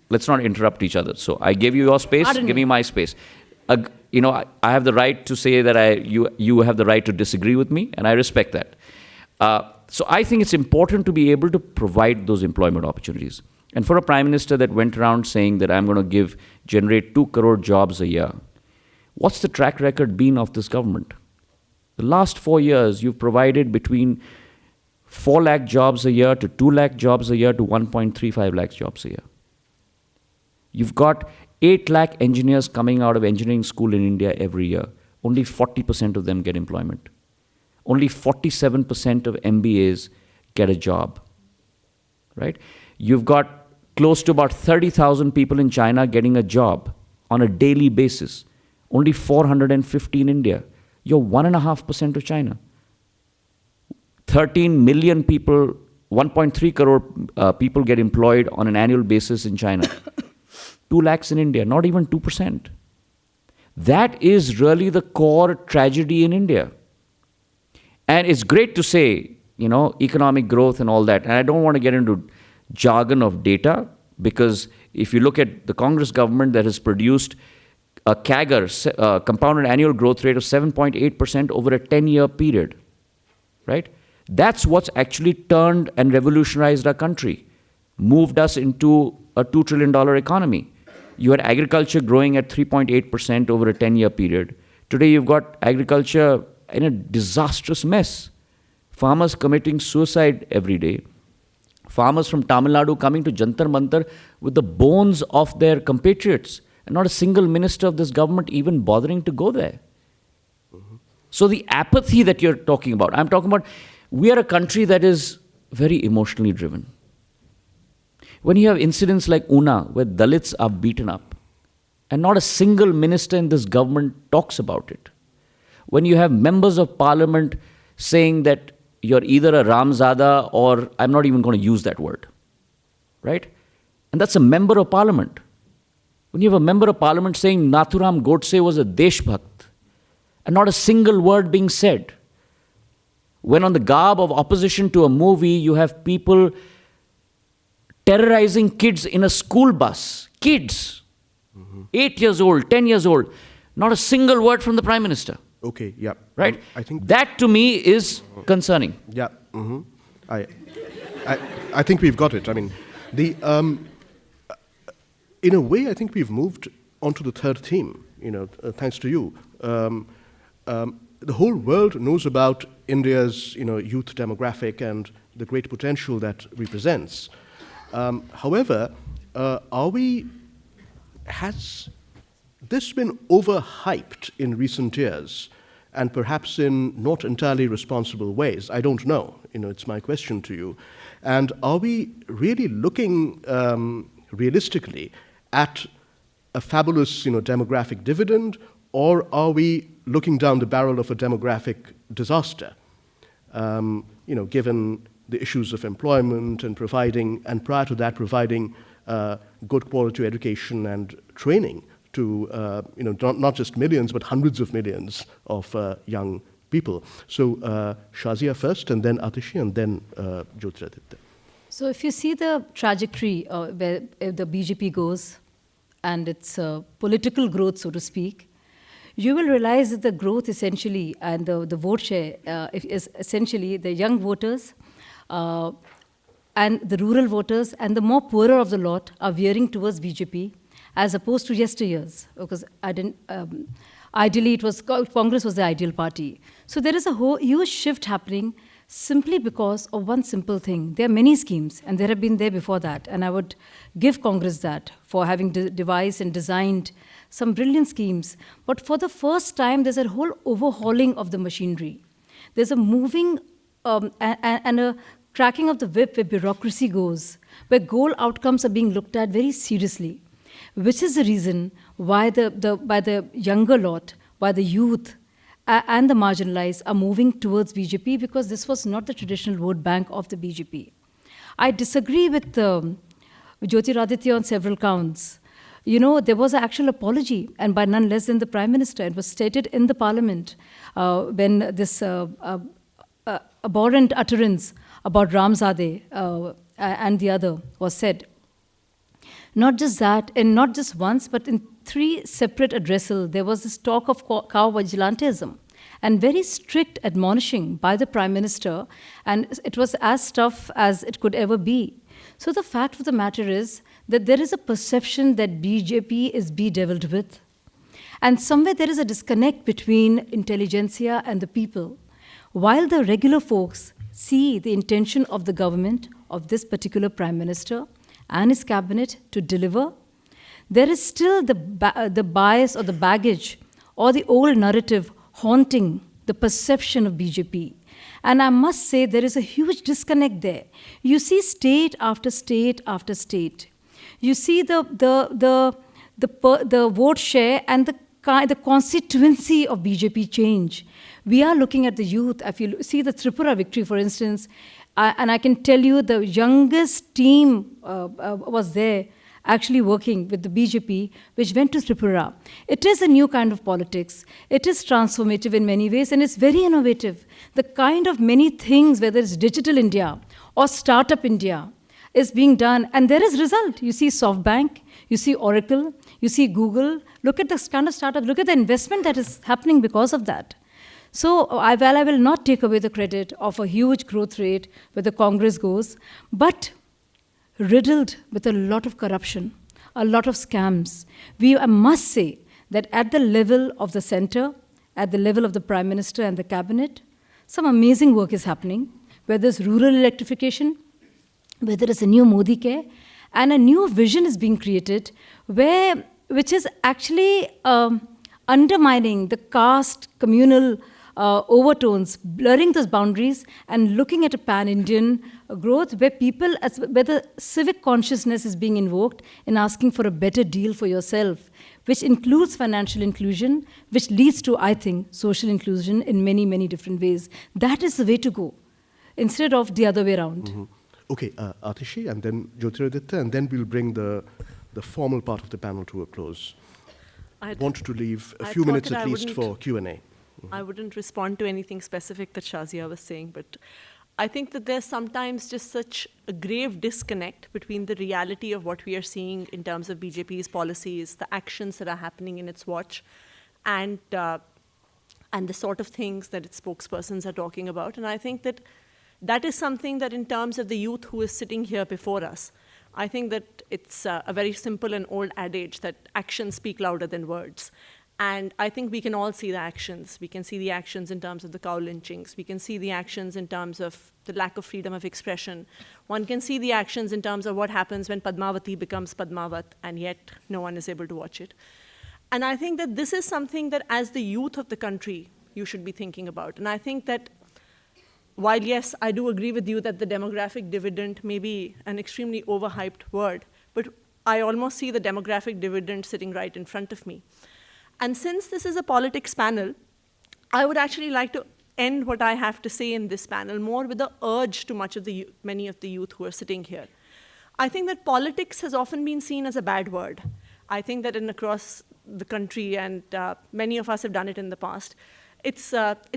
let's not interrupt each other. So I gave you your space, give me my space. I have the right to say that you have the right to disagree with me, and I respect that. So I think it's important to be able to provide those employment opportunities. And for a prime minister that went around saying that I'm going to generate 2 crore jobs a year, what's the track record been of this government? The last 4 years, you've provided between 4 lakh jobs a year to 2 lakh jobs a year to 1.35 lakh jobs a year. You've got 8 lakh engineers coming out of engineering school in India every year. Only 40% of them get employment. Only 47% of MBAs get a job, right? You've got close to about 30,000 people in China getting a job on a daily basis. Only 450 in India. You're 1.5% of China. 13 million people, 1.3 crore people get employed on an annual basis in China. 2 lakhs in India, not even 2%. That is really the core tragedy in India. And it's great to say, economic growth and all that. And I don't want to get into jargon of data, because if you look at the Congress government that has produced a CAGR, compounded annual growth rate of 7.8% over a 10-year period, right? That's what's actually turned and revolutionized our country, moved us into a $2 trillion economy. You had agriculture growing at 3.8% over a 10-year period. Today you've got agriculture in a disastrous mess. Farmers committing suicide every day. Farmers from Tamil Nadu coming to Jantar Mantar with the bones of their compatriots, and not a single minister of this government even bothering to go there. So the apathy that you're talking about, I'm talking about, we are a country that is very emotionally driven. When you have incidents like Una, where Dalits are beaten up, and not a single minister in this government talks about it. When you have members of parliament saying that you're either a Ramzada or I'm not even going to use that word, right? And that's a member of parliament. When you have a member of parliament saying Nathuram Godse was a Deshbhakt, and not a single word being said. When on the garb of opposition to a movie, you have people terrorizing kids in a school bus. Kids, 8 years old, 10 years old, not a single word from the Prime Minister. Okay, yeah. Right? I think that to me is concerning. Yeah. I think we've got it. I mean, The, in a way, I think we've moved on to the third theme, thanks to you. The whole world knows about India's youth demographic and the great potential that represents. However, has this been overhyped in recent years, and perhaps in not entirely responsible ways? I don't know. It's my question to you. And are we really looking realistically at a fabulous demographic dividend, or are we looking down the barrel of a demographic disaster? Given the issues of employment and prior to that, providing good quality education and training to not just millions, but hundreds of millions of young people. So Shazia first, and then Atishi, and then Jyotiraditya. So if you see the trajectory where the BJP goes and its political growth, so to speak, you will realize that the growth essentially and the vote share is essentially the young voters and the rural voters and the more poorer of the lot are veering towards BJP as opposed to yesteryears, because ideally it was Congress was the ideal party. So there is a huge shift happening simply because of one simple thing. There are many schemes, and there have been there before that, and I would give Congress that for having devised and designed some brilliant schemes. But for the first time, there's a whole overhauling of the machinery. There's a moving and a cracking of the whip where bureaucracy goes, where goal outcomes are being looked at very seriously, which is the reason why by the younger lot, why the youth and the marginalized are moving towards BJP, because this was not the traditional vote bank of the BJP. I disagree with Jyotiraditya on several counts. There was an actual apology, and by none less than the Prime Minister. It was stated in the Parliament when this abhorrent utterance about Ramzadeh and the other was said. Not just that, and not just once, but in 3 separate addressals, there was this talk of cow vigilantism and very strict admonishing by the Prime Minister, and it was as tough as it could ever be. So the fact of the matter is that there is a perception that BJP is bedeviled with, and somewhere there is a disconnect between intelligentsia and the people. While the regular folks see the intention of the government, of this particular Prime Minister and his cabinet to deliver, there is still the bias or the baggage or the old narrative haunting the perception of BJP. And I must say there is a huge disconnect there. You see state after state after state. You see the vote share and the constituency of BJP change. We are looking at the youth. If you see the Tripura victory, for instance, and I can tell you the youngest team was there actually working with the BJP, which went to Tripura. It is a new kind of politics. It is transformative in many ways, and it's very innovative. The kind of many things, whether it's Digital India or Startup India, is being done, and there is result. You see SoftBank, you see Oracle, you see Google. Look at the kind of startup, look at the investment that is happening because of that. So I will not take away the credit of a huge growth rate where the Congress goes, but riddled with a lot of corruption, a lot of scams. I must say that at the level of the center, at the level of the Prime Minister and the cabinet, some amazing work is happening, whether it's rural electrification, whether it's a new Modi Care, and a new vision is being created which is actually undermining the caste, communal overtones, blurring those boundaries and looking at a pan-Indian growth where the civic consciousness is being invoked in asking for a better deal for yourself, which includes financial inclusion, which leads to, I think, social inclusion in many, many different ways. That is the way to go, instead of the other way around. Mm-hmm. Okay, Atishi, and then Jyotiraditya, and then we'll bring the formal part of the panel to a close. I want to leave a few minutes at least for Q&A. I wouldn't respond to anything specific that Shazia was saying, but I think that there's sometimes just such a grave disconnect between the reality of what we are seeing in terms of BJP's policies, the actions that are happening in its watch, and the sort of things that its spokespersons are talking about. And I think that is something that in terms of the youth who is sitting here before us, I think that it's a very simple and old adage that actions speak louder than words. And I think we can all see the actions. We can see the actions in terms of the cow lynchings. We can see the actions in terms of the lack of freedom of expression. One can see the actions in terms of what happens when Padmavati becomes Padmavat, and yet no one is able to watch it. And I think that this is something that as the youth of the country, you should be thinking about. And I think that while, yes, I do agree with you that the demographic dividend may be an extremely overhyped word, but I almost see the demographic dividend sitting right in front of me. And since this is a politics panel, I would actually like to end what I have to say in this panel more with the urge to many of the youth who are sitting here. I think that politics has often been seen as a bad word. I think that across the country, and many of us have done it in the past, it's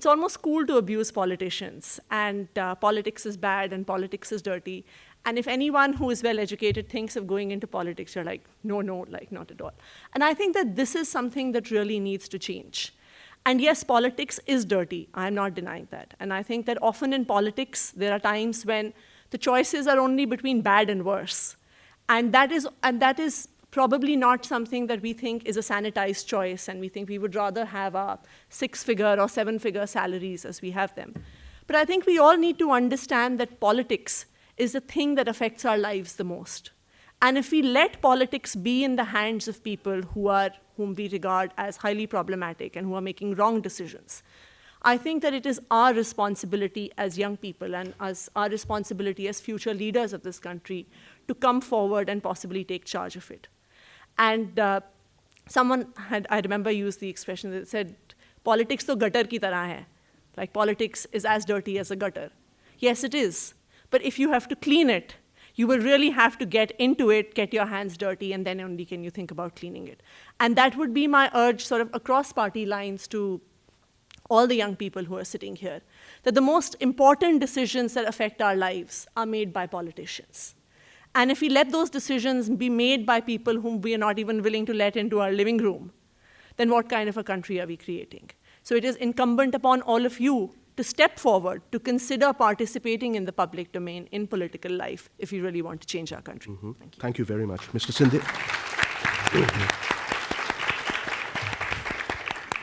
almost cool to abuse politicians, and politics is bad and politics is dirty. And if anyone who is well-educated thinks of going into politics, you're like, no, like not at all. And I think that this is something that really needs to change. And yes, politics is dirty. I'm not denying that. And I think that often in politics, there are times when the choices are only between bad and worse. And that is probably not something that we think is a sanitized choice, and we think we would rather have a 6-figure or 7-figure salaries as we have them. But I think we all need to understand that politics is the thing that affects our lives the most. And if we let politics be in the hands of people whom we regard as highly problematic and who are making wrong decisions, I think that it is our responsibility as young people and our responsibility as future leaders of this country to come forward and possibly take charge of it. And someone I remember, used the expression that said, politics to gutter ki tarah hai. Like politics is as dirty as a gutter. Yes, it is. But if you have to clean it, you will really have to get into it, get your hands dirty, and then only can you think about cleaning it. And that would be my urge sort of across party lines to all the young people who are sitting here, that the most important decisions that affect our lives are made by politicians. And if we let those decisions be made by people whom we are not even willing to let into our living room, then what kind of a country are we creating? So it is incumbent upon all of you to step forward, to consider participating in the public domain, in political life, if you really want to change our country. Mm-hmm. Thank you. Thank you very much. Mr. Scindia.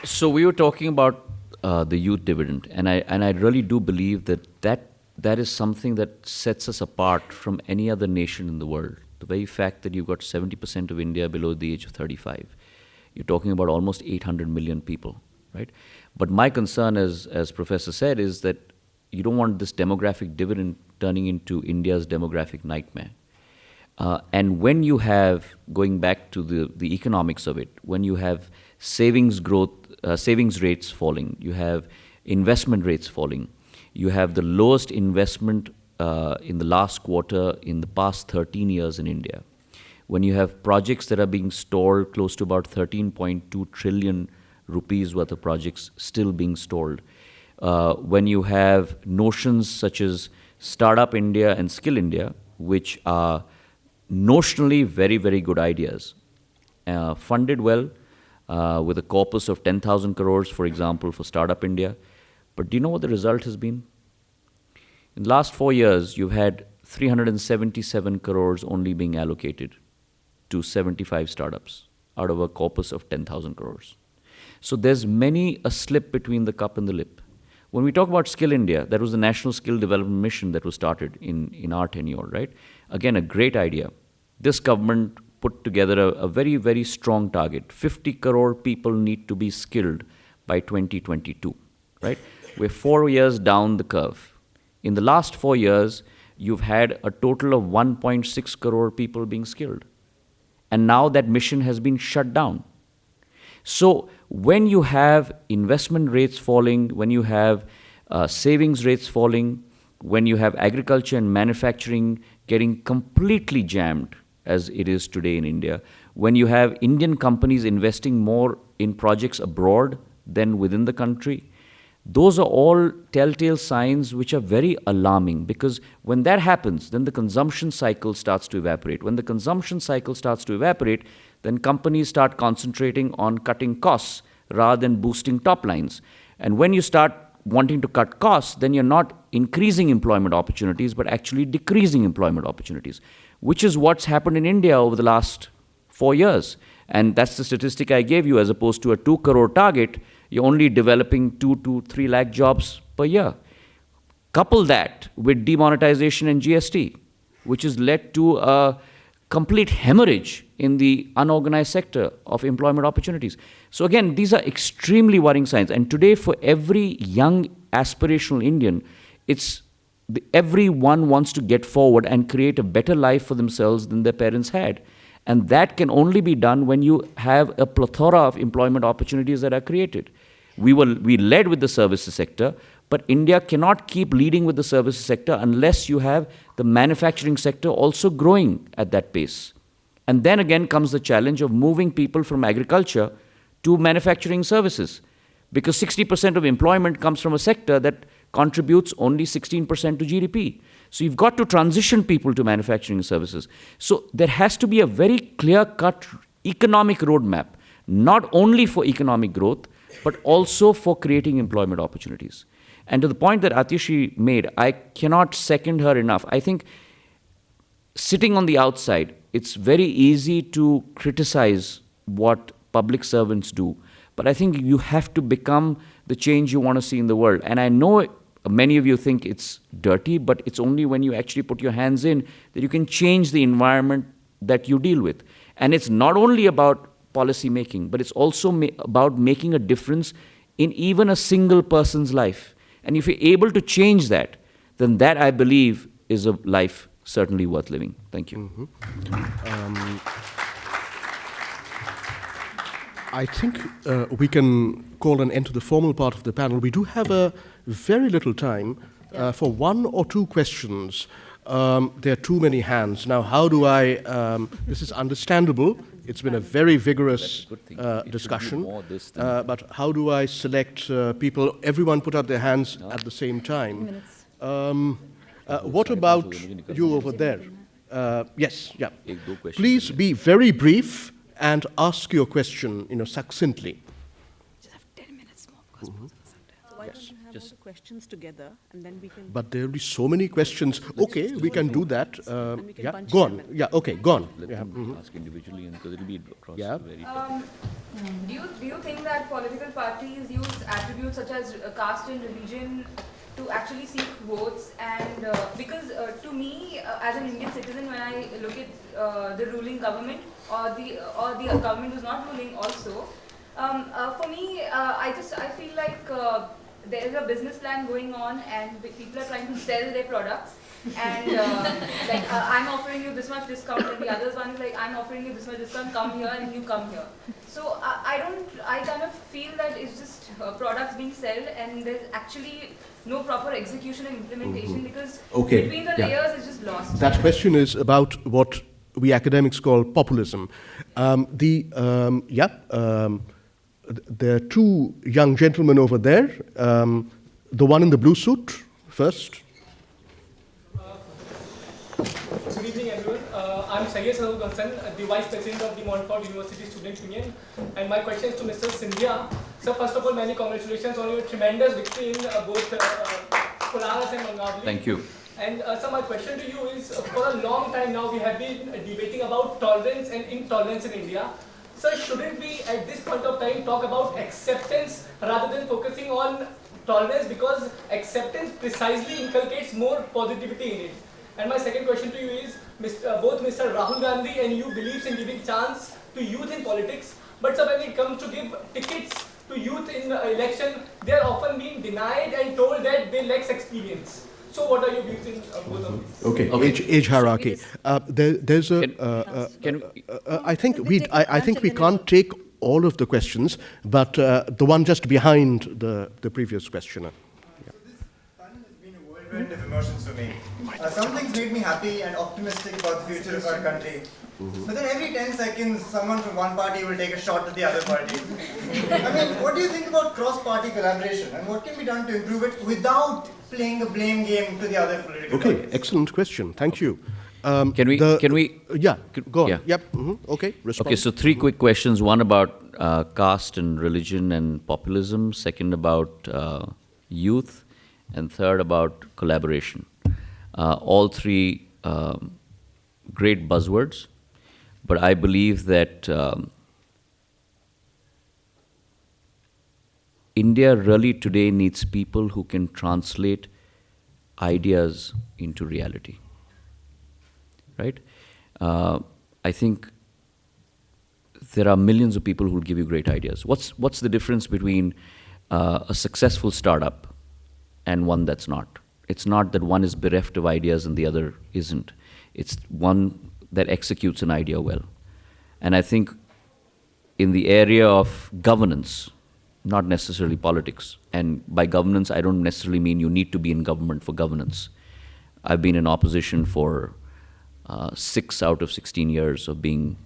So we were talking about the youth dividend, and I really do believe that is something that sets us apart from any other nation in the world. The very fact that you've got 70% of India below the age of 35. You're talking about almost 800 million people, right? But my concern, as Professor said, is that you don't want this demographic dividend turning into India's demographic nightmare. And when you have, going back to the economics of it, when you have savings rates falling, you have investment rates falling, you have the lowest investment in the last quarter in the past 13 years in India, when you have projects that are being stalled, close to about 13.2 trillion rupees worth of projects still being stalled, when you have notions such as Startup India and Skill India, which are notionally very, very good ideas, funded well, with a corpus of 10,000 crores, for example, for Startup India. But do you know what the result has been? In the last 4 years, you've had 377 crores only being allocated to 75 startups out of a corpus of 10,000 crores. So there's many a slip between the cup and the lip. When we talk about Skill India, that was the National Skill Development Mission that was started in our tenure, right? Again, a great idea. This government put together a very, very strong target. 50 crore people need to be skilled by 2022, right? We're 4 years down the curve. In the last 4 years, you've had a total of 1.6 crore people being skilled. And now that mission has been shut down. So when you have investment rates falling, when you have savings rates falling, when you have agriculture and manufacturing getting completely jammed, as it is today in India, when you have Indian companies investing more in projects abroad than within the country, those are all telltale signs which are very alarming, because when that happens, then the consumption cycle starts to evaporate. When the consumption cycle starts to evaporate, then companies start concentrating on cutting costs rather than boosting top lines. And when you start wanting to cut costs, then you're not increasing employment opportunities, but actually decreasing employment opportunities, which is what's happened in India over the last 4 years. And that's the statistic I gave you. As opposed to a 2 crore target, you're only developing 2 to 3 lakh jobs per year. Couple that with demonetization and GST, which has led to a complete hemorrhage in the unorganized sector of employment opportunities. So again, these are extremely worrying signs. And today, for every young aspirational Indian, everyone wants to get forward and create a better life for themselves than their parents had. And that can only be done when you have a plethora of employment opportunities that are created. We led with the services sector, but India cannot keep leading with the services sector unless you have the manufacturing sector also growing at that pace. And then again comes the challenge of moving people from agriculture to manufacturing services, because 60% of employment comes from a sector that contributes only 16% to GDP. So you've got to transition people to manufacturing services. So there has to be a very clear-cut economic roadmap, not only for economic growth, but also for creating employment opportunities. And to the point that Atishi made, I cannot second her enough. I think sitting on the outside, it's very easy to criticize what public servants do. But I think you have to become the change you want to see in the world. And I know many of you think it's dirty, but it's only when you actually put your hands in that you can change the environment that you deal with. And it's not only about policy making, but it's also about making a difference in even a single person's life. And if you're able to change that, then that, I believe, is a life certainly worth living. Thank you. I think we can call an end to the formal part of the panel. We do have a very little time for 1 or 2 questions. There are too many hands. Now, how do I, this is understandable. It's been a very vigorous discussion. But how do I select people? Everyone put up their hands at the same time. What about you over there? Yes, yeah. Please be very brief and ask your question, succinctly. Just have 10 minutes more. So why don't you have all the questions together, and then we can... But there will be so many questions. Okay, we can do that. we can Yeah, bunch go them on. in. Yeah, okay, go on. Let Yeah. them ask individually, because it'll be across Yeah. very Do you think that political parties use attributes such as caste and religion to actually seek votes? And because to me, as an Indian citizen, when I look at the ruling government or the government who's not ruling also, for me, I feel like there is a business plan going on, and people are trying to sell their products. And I'm offering you this much discount, and the other one is like, I'm offering you this much discount, come here and you come here. So I kind of feel that it's just products being sold, and there's actually no proper execution and implementation, because between the layers it's just lost. That question is about what we academics call populism. There are 2 young gentlemen over there. The one in the blue suit first. Good evening, everyone. I'm Shazia Ilmi, the Vice President of the Montfort University Student Union, and my question is to Mr. Scindia. So, first of all, many congratulations on your tremendous victory in both Polaris and Mangabli. Thank you. And so, my question to you is: for a long time now, we have been debating about tolerance and intolerance in India. So, shouldn't we, at this point of time, talk about acceptance rather than focusing on tolerance, because acceptance precisely inculcates more positivity in it? And my second question to you is, both Mr. Rahul Gandhi and you believes in giving chance to youth in politics, but so when it comes to give tickets to youth in election, they are often being denied and told that they lack experience. So what are your views in both of these? Okay, age hierarchy. There's a. I think we can't take all of the questions, but the one just behind the previous questioner. So this panel has been a whirlwind of emotions for me. Some things made me happy and optimistic about the future of our country. But then every 10 seconds, someone from one party will take a shot at the other party. I mean, what do you think about cross-party collaboration, and what can be done to improve it without playing a blame game to the other political parties? Excellent question. Thank you. Can we? Yeah, go on. Yeah. Yep. Okay. Respond. Okay, so 3 quick questions. One about caste and religion and populism. Second about youth, and third about collaboration. All three great buzzwords, but I believe that India really today needs people who can translate ideas into reality, right? I think there are millions of people who will give you great ideas. What's the difference between a successful startup and one that's not? It's not that one is bereft of ideas and the other isn't. It's one that executes an idea well. And I think in the area of governance, not necessarily politics, and by governance I don't necessarily mean you need to be in government for governance. I've been in opposition for 6 out of 16 years of being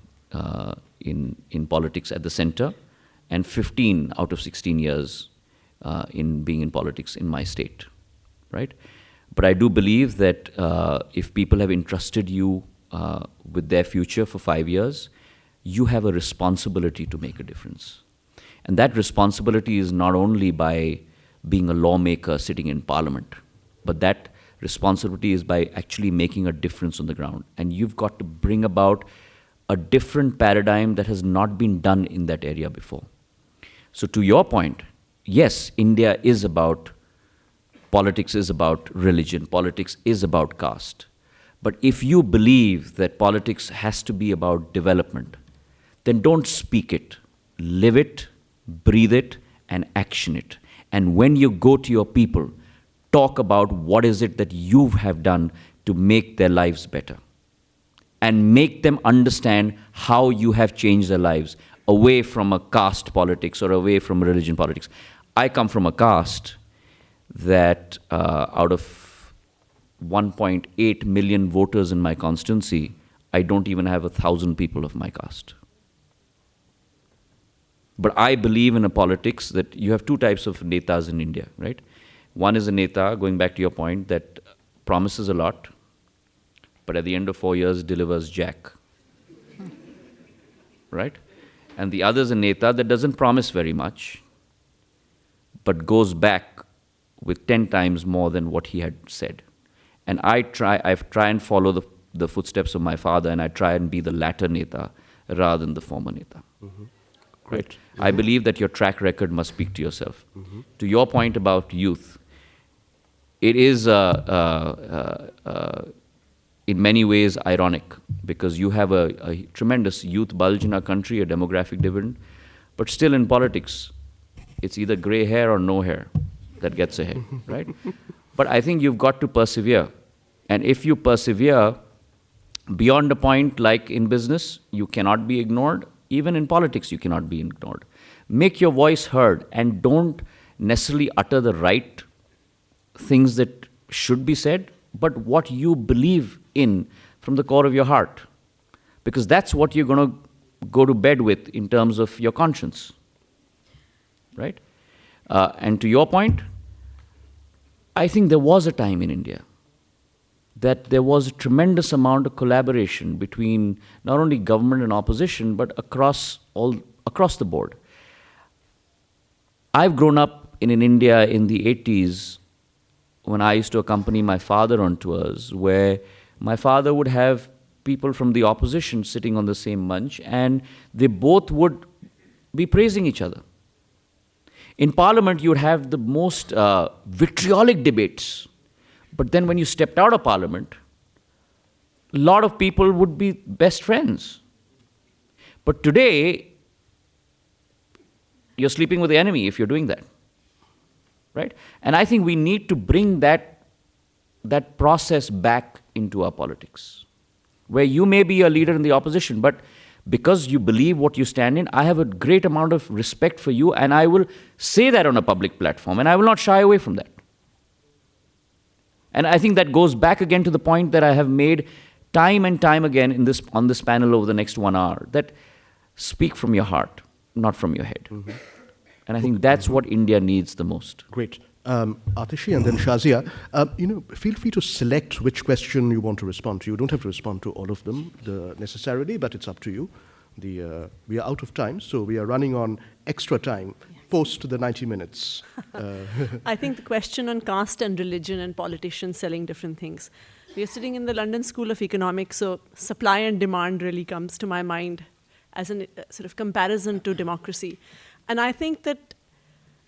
in politics at the center, and 15 out of 16 years in being in politics in my state, right? But I do believe that if people have entrusted you with their future for 5 years, you have a responsibility to make a difference. And that responsibility is not only by being a lawmaker sitting in parliament, but that responsibility is by actually making a difference on the ground. And you've got to bring about a different paradigm that has not been done in that area before. So to your point, yes, India is about, politics is about religion, politics is about caste. But if you believe that politics has to be about development, then don't speak it, live it, breathe it, and action it. And when you go to your people, talk about what is it that you have done to make their lives better. And make them understand how you have changed their lives away from a caste politics or away from religion politics. I come from a caste that out of 1.8 million voters in my constituency, I don't even have 1,000 people of my caste. But I believe in a politics that you have two types of netas in India, right? One is a neta, going back to your point, that promises a lot, but at the end of 4 years delivers jack, right? And the other is a neta that doesn't promise very much, but goes back with 10 times more than what he had said. And I try and follow the footsteps of my father, and I try and be the latter neta rather than the former neta. Mm-hmm. Right? Mm-hmm. I believe that your track record must speak to yourself. Mm-hmm. To your point about youth, it is in many ways ironic, because you have a tremendous youth bulge in our country, a demographic dividend, but still in politics, it's either gray hair or no hair that gets ahead, right? But I think you've got to persevere. And if you persevere beyond a point, like in business, you cannot be ignored. Even in politics, you cannot be ignored. Make your voice heard, and don't necessarily utter the right things that should be said, but what you believe in from the core of your heart. Because that's what you're going to go to bed with in terms of your conscience, right? And to your point, I think there was a time in India that there was a tremendous amount of collaboration between not only government and opposition, but across the board. I've grown up in India in the 80s when I used to accompany my father on tours, where my father would have people from the opposition sitting on the same bench, and they both would be praising each other. In Parliament, you would have the most vitriolic debates. But then when you stepped out of Parliament, a lot of people would be best friends. But today, you're sleeping with the enemy if you're doing that, right? And I think we need to bring that process back into our politics, where you may be a leader in the opposition, but because you believe what you stand in, I have a great amount of respect for you, and I will say that on a public platform, and I will not shy away from that. And I think that goes back again to the point that I have made time and time again on this panel over the next 1 hour, that speak from your heart, not from your head. Mm-hmm. And I think that's what India needs the most. Great. Atishi and then Shazia, feel free to select which question you want to respond to. You don't have to respond to all of them necessarily, but it's up to you. We are out of time, so we are running on extra time post the 90 minutes. I think the question on caste and religion and politicians selling different things. We are sitting in the London School of Economics, so supply and demand really comes to my mind as a sort of comparison to democracy. And I think that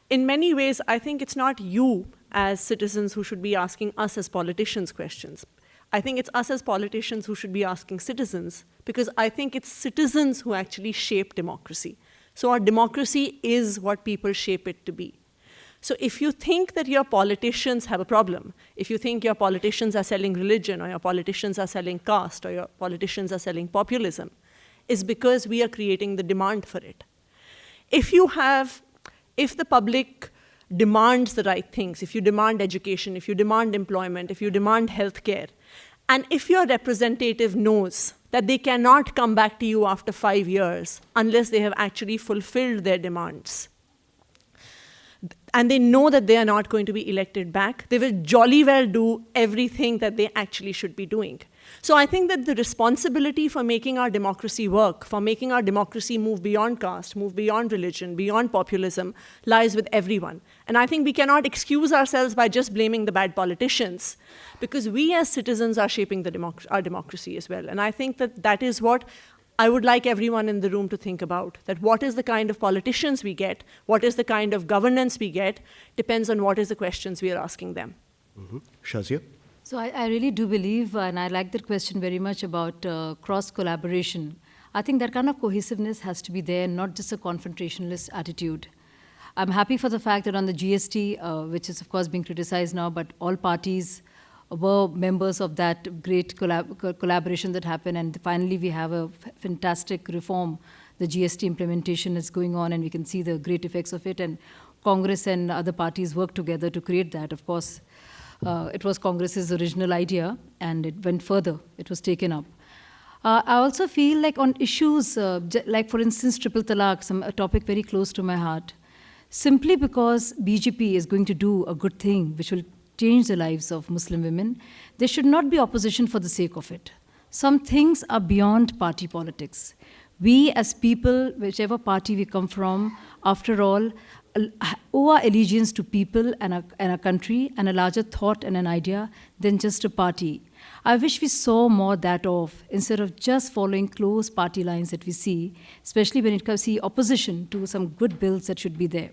in many ways, I think it's not you as citizens who should be asking us as politicians questions. I think it's us as politicians who should be asking citizens, because I think it's citizens who actually shape democracy. So our democracy is what people shape it to be. So if you think that your politicians have a problem, if you think your politicians are selling religion, or your politicians are selling caste, or your politicians are selling populism, is because we are creating the demand for it. If the public demands the right things, if you demand education, if you demand employment, if you demand healthcare, and if your representative knows that they cannot come back to you after 5 years unless they have actually fulfilled their demands, and they know that they are not going to be elected back, they will jolly well do everything that they actually should be doing. So I think that the responsibility for making our democracy work, for making our democracy move beyond caste, move beyond religion, beyond populism, lies with everyone. And I think we cannot excuse ourselves by just blaming the bad politicians, because we as citizens are shaping our democracy as well. And I think that that is what I would like everyone in the room to think about, that what is the kind of politicians we get, what is the kind of governance we get, depends on what is the questions we are asking them. Shazia? So I really do believe, and I like that question very much about cross-collaboration. I think that kind of cohesiveness has to be there, not just a confrontationalist attitude. I'm happy for the fact that on the GST, which is of course being criticized now, but all parties were members of that great collaboration that happened, and finally we have a fantastic reform. The GST implementation is going on, and we can see the great effects of it, and Congress and other parties work together to create that. Of course, it was Congress's original idea, and it went further. It was taken up. I also feel like on issues, like for instance, triple talaq, a topic very close to my heart, simply because BJP is going to do a good thing, which will change the lives of Muslim women, there should not be opposition for the sake of it. Some things are beyond party politics. We as people, whichever party we come from, after all, owe our allegiance to people and a country and a larger thought and an idea than just a party. I wish we saw more that of, instead of just following close party lines that we see, especially when it comes to opposition to some good bills that should be there.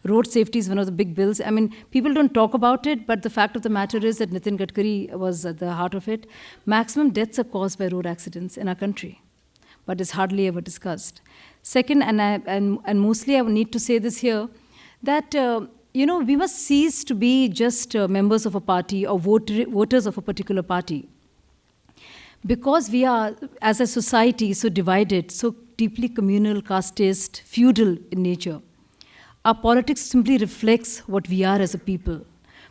Road safety is one of the big bills. I mean, people don't talk about it, but the fact of the matter is that Nitin Gadkari was at the heart of it. Maximum deaths are caused by road accidents in our country, but it's hardly ever discussed. Second, and mostly I would need to say this here, that we must cease to be just members of a party or voters of a particular party. Because we are, as a society, so divided, so deeply communal, casteist, feudal in nature, our politics simply reflects what we are as a people.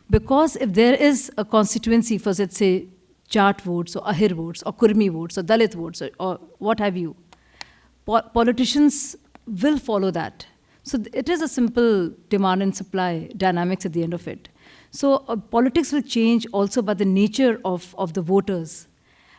Because if there is a constituency for, let's say, Jat votes, or Ahir votes, or Kurmi votes, or Dalit votes, or what have you, politicians will follow that. So it is a simple demand and supply dynamics at the end of it. So politics will change also by the nature of the voters.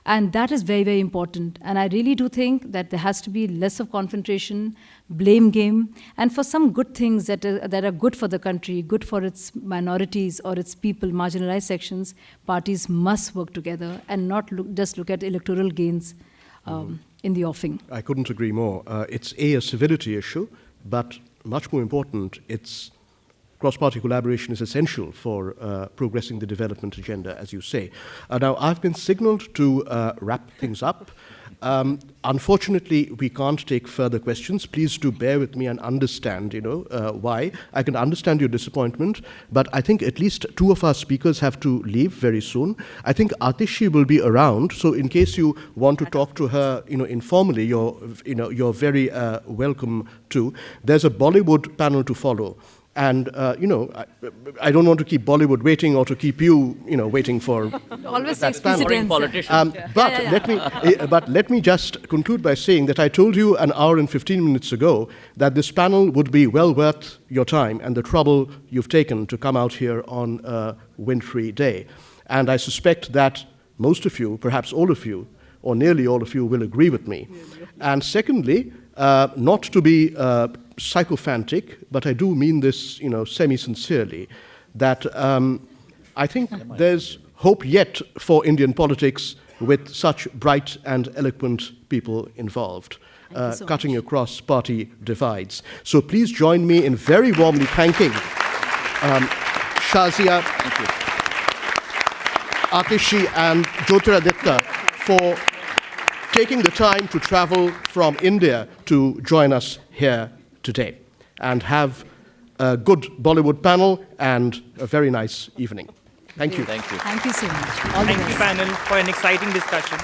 And that is very, very important. And I really do think that there has to be less of confrontation, blame game, and for some good things that are good for the country, good for its minorities or its people, marginalized sections, parties must work together and not just look at electoral gains in the offing. I couldn't agree more. It's a civility issue, but much more important, it's cross-party collaboration is essential for progressing the development agenda, as you say. Now, I've been signaled to wrap things up. Unfortunately, we can't take further questions. Please do bear with me and understand, why. I can understand your disappointment, but I think at least two of our speakers have to leave very soon. I think Atishi will be around, so in case you want to talk to her, informally, you're very welcome to. There's a Bollywood panel to follow. And, I don't want to keep Bollywood waiting or to keep you, waiting for always that panel. Politicians. But let me just conclude by saying that I told you an hour and 15 minutes ago that this panel would be well worth your time and the trouble you've taken to come out here on a wintry day. And I suspect that most of you, perhaps all of you, or nearly all of you, will agree with me. And secondly, not to be sycophantic, but I do mean this, semi-sincerely, that I think there's hope yet for Indian politics with such bright and eloquent people involved, cutting across party divides. So please join me in very warmly thanking Shazia, Atishi, and Jyotiraditya for taking the time to travel from India to join us here today, and have a good Bollywood panel and a very nice evening. Thank you. Thank you. Thank you so much. All the Thank you, best. panel, for an exciting discussion.